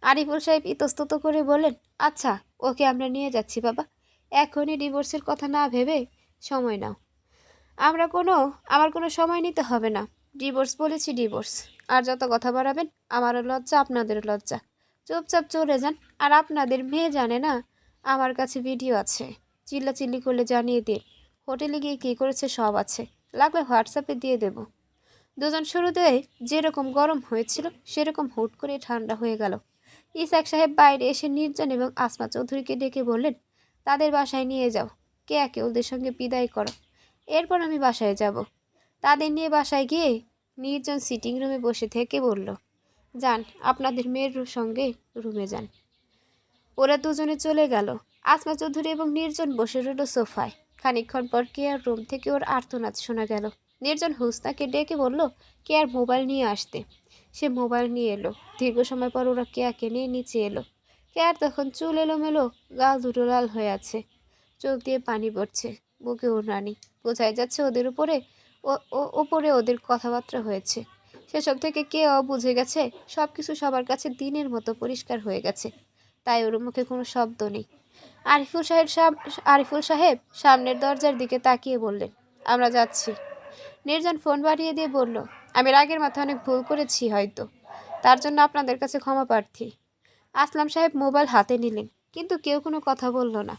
আরিফুল সাহেব ইতস্তত করে বললেন, আচ্ছা ওকে আমরা নিয়ে যাচ্ছি বাবা, এখনই ডিভোর্সের কথা না ভেবে সময় নাও। আমার কোনো সময় নিতে হবে না। ডিভোর্স বলেছি ডিভোর্স। আর যত কথা বাড়াবেন আমারও লজ্জা আপনাদেরও লজ্জা। চুপচাপ চলে যান। আর আপনাদের মেয়ে জানে না আমার কাছে ভিডিও আছে, চিল্লাচিল্লি করলে জানিয়ে দিন। হোটেলে গিয়ে কী করেছে সব আছে, লাগলে হোয়াটসঅ্যাপে দিয়ে দেব। দুজন শুরুতে যেরকম গরম হয়েছিল সেরকম হুট করে ঠান্ডা হয়ে গেল। ইসাক সাহেব বাইরে এসে নির্জন এবং আসমা চৌধুরীকে ডেকে বললেন, তাদের বাসায় নিয়ে যাও, কেয়াকে ওদের সঙ্গে বিদায় করো, এরপর আমি বাসায় যাব। তাদের নিয়ে বাসায় গিয়ে নির্জন সিটিং রুমে বসে থেকে বলল, যান আপনাদের মেয়ের সঙ্গে রুমে যান। ওরা দুজনে চলে গেল। আসমা চৌধুরী এবং নির্জন বসে রইল সোফায়। খানিকক্ষণ পর কেয়ার রুম থেকে ওর আর্তনাদ শোনা গেল। নির্জন হুসনাকে ডেকে বলল কেয়ার মোবাইল নিয়ে আসতে। সে মোবাইল নিয়ে এলো। দীর্ঘ সময় পর ওরা কেয়াকে নিয়ে নিচে এলো। কেয়ার তখন চুল এলোমেলো, গাল দুটো লাল হয়ে আছে, চোখ দিয়ে পানি পড়ছে, বুকে ওড়নানি। বোঝাই যাচ্ছে ওপরে ওদের কথাবার্তা হয়েছে। সেসব থেকে কেউ বুঝে গেছে সব কিছু সবার কাছে দিনের মতো পরিষ্কার হয়ে গেছে, তাই ওর মুখে কোনো শব্দ নেই। আরিফুল সাহেব সামনের দরজার দিকে তাকিয়ে বললেন, আমরা যাচ্ছি। নির্জন ফোন বাড়িয়ে দিয়ে বলল, আমি রাগের মাথায় অনেক ভুল করেছি হয়তো, তার জন্য আপনাদের কাছে ক্ষমা প্রার্থী। আসলাম সাহেব মোবাইল হাতে নিলেন, কিন্তু কেউ কোনো কথা বলল না।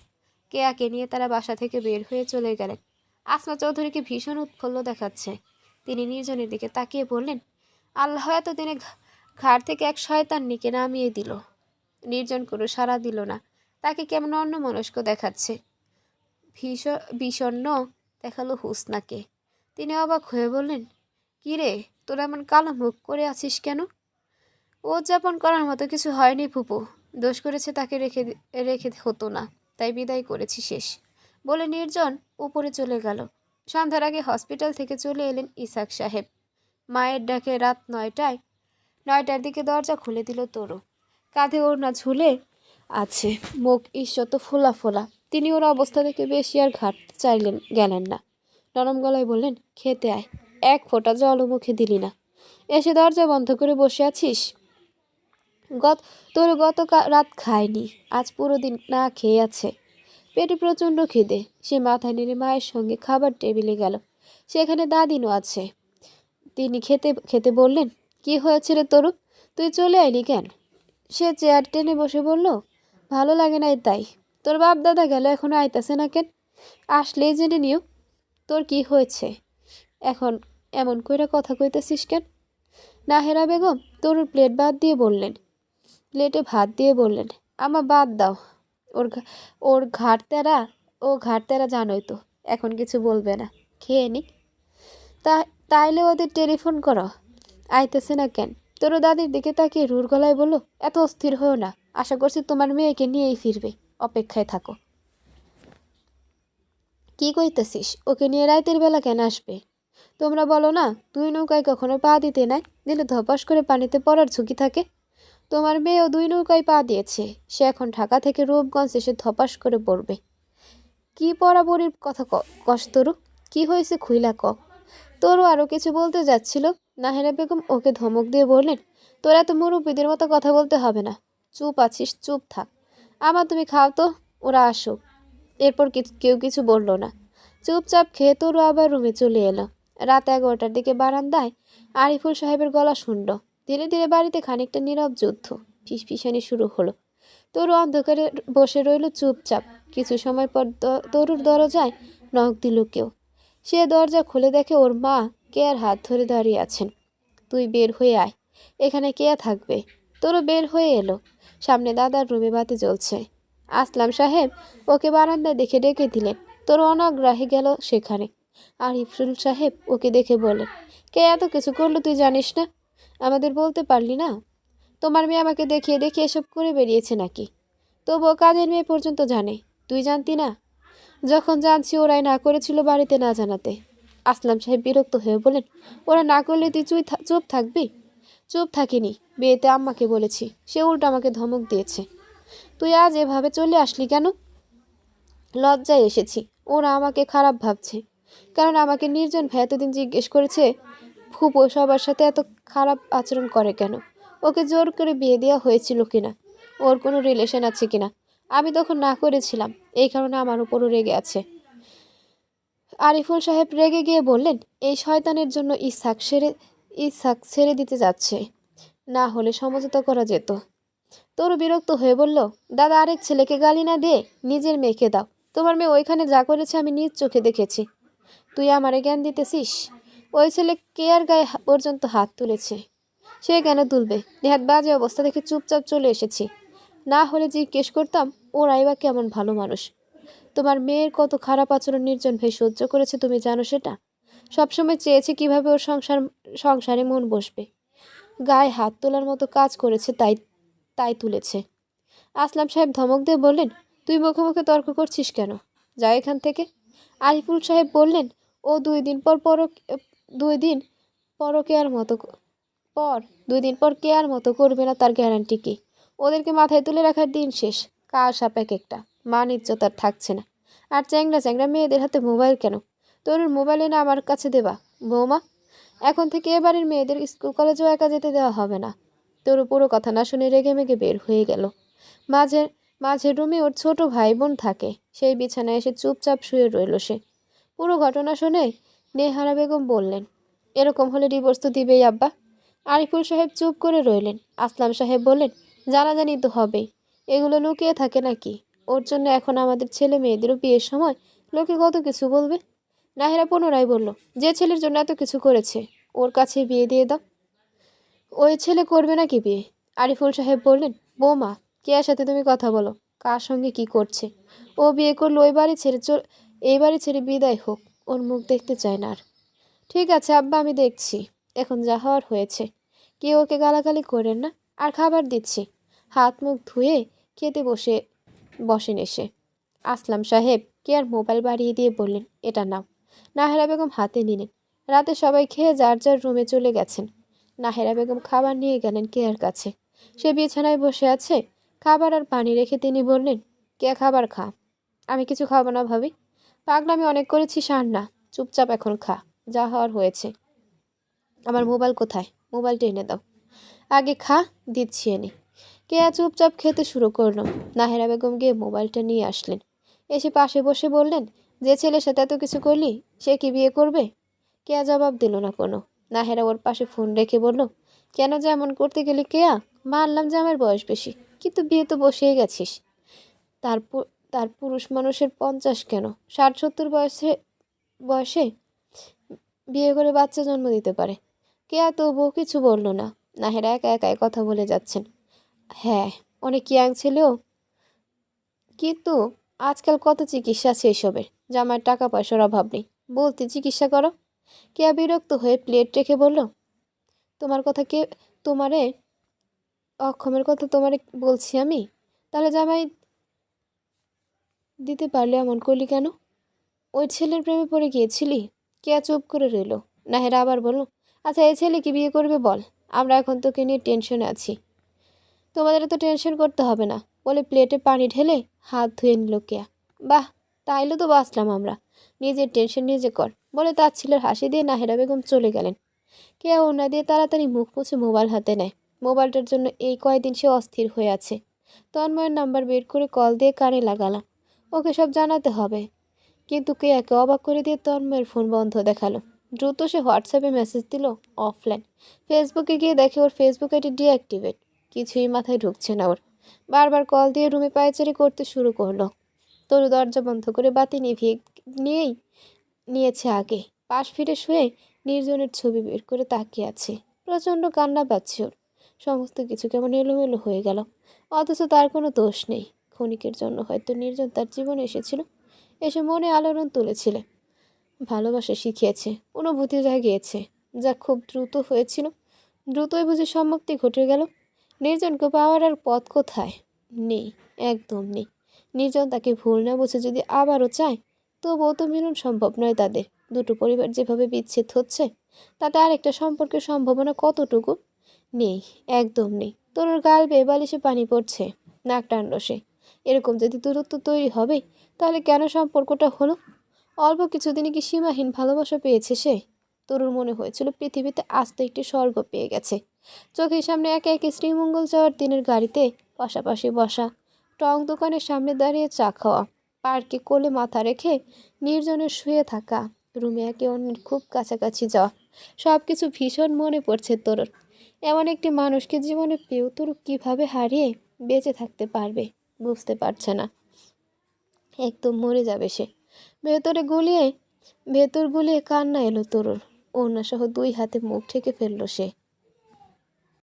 কেয়াকে নিয়ে তারা বাসা থেকে বের হয়ে চলে গেলেন। আসমা চৌধুরীকে ভীষণ উৎফুল্ল দেখাচ্ছে। তিনি নির্জনের দিকে তাকিয়ে বললেন, আল্লাহ এতদিনে ঘাট থেকে এক শয়তান্নিকে নামিয়ে দিল। নির্জন কোনো সাড়া দিল না। তাকে কেমন অন্যমনস্ক দেখাচ্ছে। বিষণ্ণ দেখালো হুসনাকে। তিনি অবাক হয়ে বললেন, কিরে তোর এমন কালো মুখ করে আছিস কেন? উদযাপন করার মতো কিছু হয়নি ফুপু, দোষ করেছে তাকে রেখে হতো না, তাই বিদায় করেছি শেষ, বলে নির্জন উপরে চলে গেল। সন্ধ্যার আগে হসপিটাল থেকে চলে এলেন ইসাক সাহেব। মায়ের ডাকে রাত 9টার দিকে দরজা খুলে দিল তরু। কাঁধে ওড়না ঝুলে আছে, মুখ ঈষৎ ফোলা ফোলা। তিনি ওর অবস্থা দেখে বেশি আর ঘাটতে গেলেন না। নরম গলায় বললেন, খেতে আয়, এক ফোঁটা জলও মুখে দিলি না, এসে দরজা বন্ধ করে বসে আছিস। গত রাত খায়নি, আজ পুরো দিন না খেয়ে আছে, পেটে প্রচণ্ড খিদে। সে মাথা নেড়ে মায়ের সঙ্গে খাবার টেবিলে গেল। সেখানে দাদিনও আছে। তিনি খেতে খেতে বললেন, কি হয়েছে রে তরু, তুই চলে আইলি কেন? সে চেয়ার টেনে বসে বলল, ভালো লাগে নাই তাই। তোর বাপ দাদা গেল, এখনো আইতাছে না কেন? আসলেই জেনে নিও। তোর কি হয়েছে এখন এমন কইরা কথা কইতেছিস কেন? নাহেরা বেগম তরুর প্লেটে ভাত দিয়ে বললেন, আমার বাদ দাও, ওর ঘাট তেরা জানোই তো, এখন কিছু বলবে না, খেয়ে নিক। তাইলে ওদের টেলিফোন করো, আইতেছে না কেন? তোর দাদির দিকে তাকিয়ে রুর গলায় বলল, এত অস্থির হও না, আশা করছি তোমার মেয়েকে নিয়েই ফিরবে, অপেক্ষায় থাকো। কি কইতেছিস? ওকে নিয়ে রাতের বেলা কেন আসবে? তোমরা বলো না 2 নৌকায় কখনো পা দিতে নাই, দিলে ধপাস করে পানিতে পড়ার ঝুঁকি থাকে। তোমার মেয়েও 2 নৌকায় পা দিয়েছে, সে এখন ঢাকা থেকে রূপগঞ্জ এসে ধপাস করে পড়বে। কি পড়াবড়ির কথা কস্তরু, কি হয়েছে খুইলা ক। তোরও আরও কিছু বলতে যাচ্ছিল, নাহেরা বেগম ওকে ধমক দিয়ে বললেন, তোর এত মুরব্বীদের মতো কথা বলতে হবে না, চুপ আছিস, চুপ থাক। তুমি খাও তো, ওরা আসুক। এরপর কেউ কিছু বলল না। চুপচাপ খেয়ে তরু আবার রুমে চলে এলো। রাত 11টার দিকে বারান্দায় আরিফুল সাহেবের গলা শুনল। ধীরে ধীরে বাড়িতে খানিকটা নীরব যুদ্ধ, ফিসফিসানি শুরু হলো। তরু অন্ধকারে বসে রইল চুপচাপ। কিছু সময় পর তরুর দরজায় নখ দিল কেউ। সে দরজা খুলে দেখে ওর মা কেয়ার হাত ধরে দাঁড়িয়ে আছেন। তুই বের হয়ে আয়, এখানে কেয়া থাকবে। তরু বের হয়ে এলো। সামনে দাদার রুমে বাতি জ্বলছে। আসলাম সাহেব ওকে বারান্দায় দেখে ডেকে দিলেন। তরু অনাগ্রহে গেল সেখানে। আরিফুল সাহেব ওকে দেখে বললেন, কে এত কিছু করলো তুই জানিস না? আমাদের বলতে পারলি না? তোমার মেয়ে আমাকে দেখিয়ে দেখিয়ে এসব করে বেরিয়েছে নাকি? তবুও কাজের মেয়ে পর্যন্ত জানে, তুই জানতি না? যখন জানছি ওরাই না করেছিল বাড়িতে না জানাতে। আসলাম সাহেব বিরক্ত হয়ে বলেন, ওরা না করলে তুই চুপ থাকবি? চুপ থাকিনি, বিয়েতে আম্মাকে বলেছি, সে উল্টো আমাকে ধমক দিয়েছে। তুই আজ এভাবে চলে আসলি কেন? লজ্জায় এসেছি, ওরা আমাকে খারাপ ভাবছে। কারণ আমাকে নির্জন ভাই এতদিন জিজ্ঞেস করেছে ফুপো সবার সাথে এত খারাপ আচরণ করে কেন, ওকে জোর করে বিয়ে দেওয়া হয়েছিল কিনা, ওর কোনো রিলেশন আছে কিনা। আমি তখন না করেছিলাম, এই কারণে আমার উপরও রেগে আছে। আরিফুল সাহেব রেগে গিয়ে বললেন, এই শয়তানের জন্য ইসাক ছেড়ে দিতে যাচ্ছে, না হলে সমঝোতা করা যেত। তরু বিরক্ত হয়ে বলল, দাদা আরেক ছেলেকে গালি না দিয়ে নিজের মেয়েকে দাও। তোমার মেয়ে ওইখানে যা করেছে আমি নিজ চোখে দেখেছি। তুই আমারে জ্ঞান দিতেছিস? ওই ছেলে কেয়ার গায়ে পর্যন্ত হাত তুলেছে। সে কেন তুলবে? নেহাত বাজে অবস্থা দেখে চুপচাপ চলে এসেছি। না হলে জিজ্ঞেস করতাম ওরাই বা কেমন ভালো মানুষ। তোমার মেয়ের কত খারাপ আচরণ নির্জন ভাই সহ্য করেছে তুমি জানো সেটা? সবসময় চেয়েছে কিভাবে ওর সংসারে মন বসবে। গায়ে হাত তোলার মতো কাজ করেছে, তাই তাই তুলেছে। আসলাম সাহেব ধমক দিয়ে বললেন, তুই মুখে মুখে তর্ক করছিস কেন? যা এখান থেকে। আরিফুল সাহেব বললেন, ও 2 দিন পরকেয়ার মতো পর 2 দিন পর কেয়ার মতো করবে না, তার গ্যারান্টি কি? ওদেরকে মাথায় তুলে রাখার দিন শেষ। কার সাপ এক একটা, মান ইজ্জত আর থাকছে না। আর চ্যাংড়া চ্যাংড়া মেয়েদের হাতে মোবাইল কেন? তোর মোবাইল এনে আমার কাছে দেবা বৌমা। এখন থেকে এবারের মেয়েদের স্কুল কলেজেও একা যেতে দেওয়া হবে না। তোর পুরো কথা না শুনে রেগে মেগে বের হয়ে গেল। মাঝের মাঝের রুমে ওর ছোট ভাই বোন থাকে, সেই বিছানায় এসে চুপচাপ শুয়ে রইল সে। পুরো ঘটনা শুনে নেহারা বেগম বললেন, এরকম হলে ডিভোর্স তো দিবেই আব্বা। আরিফুল সাহেব চুপ করে রইলেন। আসলাম সাহেব বললেন, জানাজানি তো হবেই, এগুলো লুকিয়ে থাকে নাকি? ওর জন্য এখন আমাদের ছেলে মেয়েদেরও বিয়ের সময় লোকে কত কিছু বলবে। নাহিরা পুনরায় বলল, যে ছেলের জন্য এত কিছু করেছে ওর কাছে বিয়ে দিয়ে দাও। ওই ছেলে করবে নাকি বিয়ে? আরিফুল সাহেব বললেন, বৌমা কেয়ার সাথে তুমি কথা বলো, কার সঙ্গে কি করছে। ও বিয়ে করলো এই বাড়ি ছেড়ে বিদায় হোক, ওর মুখ দেখতে চায় না আর। ঠিক আছে আব্বা, আমি দেখছি, এখন যা হওয়ার হয়েছে। কেউ ওকে গালাগালি করেন না, আর খাবার দিচ্ছি, হাত মুখ ধুয়ে খেতে বসেন এসে। আসলাম সাহেব কেয়ার মোবাইল বাড়িয়ে দিয়ে বললেন, এটা নাও। নাহেরা বেগম হাতে নিলেন। রাতে সবাই খেয়ে যার যার রুমে চলে গেছেন। নাহেরা বেগম খাবার নিয়ে গেলেন কেয়ার কাছে। সে বিছানায় বসে আছে। খাবার আর পানি রেখে তিনি বললেন, কেয়া খাবার খা। আমি কিছু খাবো না ভাবি, পাগলামি অনেক করেছি সার না, চুপচাপ এখন খা, যা হওয়ার হয়েছে। আমার মোবাইল কোথায়? মোবাইলটা এনে দাও। আগে খা, দিচ্ছি এনে। কেয়া চুপচাপ খেতে শুরু করলো। নাহেরা বেগম গিয়ে মোবাইলটা নিয়ে আসলেন। এসে পাশে বসে বললেন, যে ছেলের সাথে এত কিছু করলি সে কি বিয়ে করবে? কেয়া জবাব দিল না কোনো। নাহেরা ওর পাশে ফোন রেখে বলল, কেন যে এমন করতে গেলি কেয়া? মানলাম যে আমার বয়স বেশি, কিন্তু বিয়ে তো বসেই গেছিস। তারপর তার পুরুষ মানুষের 50 কেন 60-70 বয়সে বিয়ে করে বাচ্চা জন্ম দিতে পারে। কেয়া তবুও কিছু বলল না। নাহেরা একা একাই কথা বলে যাচ্ছেন। হ্যাঁ, অনেক ইয়াং ছেলেও, কিন্তু আজকাল কত চিকিৎসা আছে এসবের, জামার টাকা পয়সার অভাব নেই, বলতে চিকিৎসা করো। কেয়া বিরক্ত হয়ে প্লেট রেখে বলল, তোমার কথা কে তোমারে অক্ষমের কথা তোমারে বলছি আমি? তাহলে জামাই দিতে পারলে এমন করলি কেন? ওই ছেলের প্রেমে পড়ে গিয়েছিলি? কেয়া চুপ করে রইল। নাহেরা আবার বলল, আচ্ছা এই ছেলে কি বিয়ে করবে বল, আমরা এখন তোকে নিয়ে টেনশনে আছি। তোমাদের তো টেনশন করতে হবে না, বলে প্লেটে পানি ঢেলে হাত ধুয়ে নিল কেয়া। বাহ, তাইলে তো বাঁচলাম আমরা, নিজের টেনশন নিজে কর, বলে তার ছেলের হাসি দিয়ে নাহেরা বেগম চলে গেলেন। কেয়া ওনা দিয়ে তাড়াতাড়ি মুখ মুছে মোবাইল হাতে নেয়। মোবাইলটার জন্য এই কয়দিন সে অস্থির হয়ে আছে। তন্ময়ের নাম্বার বের করে কল দিয়ে কানে লাগালাম, ওকে সব জানাতে হবে। কিন্তু কেয়াকে অবাক করে দিয়ে তন্ময়ের ফোন বন্ধ দেখালো। দ্রুত সে হোয়াটসঅ্যাপে মেসেজ দিল, অফলাইন। ফেসবুকে গিয়ে দেখে ওর ফেসবুক আইডি ডিঅ্যাক্টিভেট। কিছুই মাথায় ঢুকছে না ওর। বারবার কল দিয়ে রুমে পায়চারি করতে শুরু করলো। তরু দরজা বন্ধ করে বাতি নিয়েই নিয়েছে আগে। পাশ ফিরে শুয়ে নির্জনের ছবি বের করে তাকিয়ে আছে। প্রচণ্ড কান্না পাচ্ছে ওর। সমস্ত কিছু কেমন এলোমেলো হয়ে গেল, অথচ তার কোনো দোষ নেই। ক্ষণিকের জন্য হয়তো নির্জন তার জীবনে এসেছিল, এসে মনে আলোড়ন তুলেছিল, ভালোবাসা শিখিয়েছে, অনুভূতি জাগিয়েছে। যা খুব দ্রুত হয়েছিল, দ্রুতই বুঝি সমাপ্তি ঘটে গেল। নির্জনকে পাওয়ার আর পথ কোথায়? নেই, একদম নেই। নির্জন তাকে ভুল না বুঝে যদি আবারও চায়, তবুও তো মিলন সম্ভব নয় তাদের। দুটো পরিবার যেভাবে বিচ্ছেদ হচ্ছে, তাতে আরেকটা সম্পর্কের সম্ভাবনা কতটুকু? নেই, একদম নেই। তরুর গাল বেয়ে বালিশে পানি পড়ছে, নাক টানল সে। এরকম যদি দূরত্ব তৈরি হবে, তাহলে কেন সম্পর্কটা হলো? অল্প কিছুদিনে কি সীমাহীন ভালোবাসা পেয়েছে সে? তরুর মনে হয়েছিল পৃথিবীতে আস্ত একটি স্বর্গ পেয়ে গেছে। চোখের সামনে একে একে শ্রীমঙ্গল যাওয়ার দিনের গাড়িতে পাশাপাশি বসা, টং দোকানের সামনে দাঁড়িয়ে চা খাওয়া, পার্কে কোলে মাথা রেখে নির্জনে শুয়ে থাকা, রুমে একে অন্যের খুব কাছাকাছি যাওয়া, সব কিছু ভীষণ মনে পড়ছে তরুর। এমন একটি মানুষকে জীবনে পেয়েও তরু কীভাবে হারিয়ে বেঁচে থাকতে পারবে বুঝতে পারছে না। একদম মরে যাবে সে। ভেতরে গুলিয়ে ভেতর গুলিয়ে কান্না এলো তরুর। ওড়না সহ 2 হাতে মুখ ঢেকে ফেলল সে।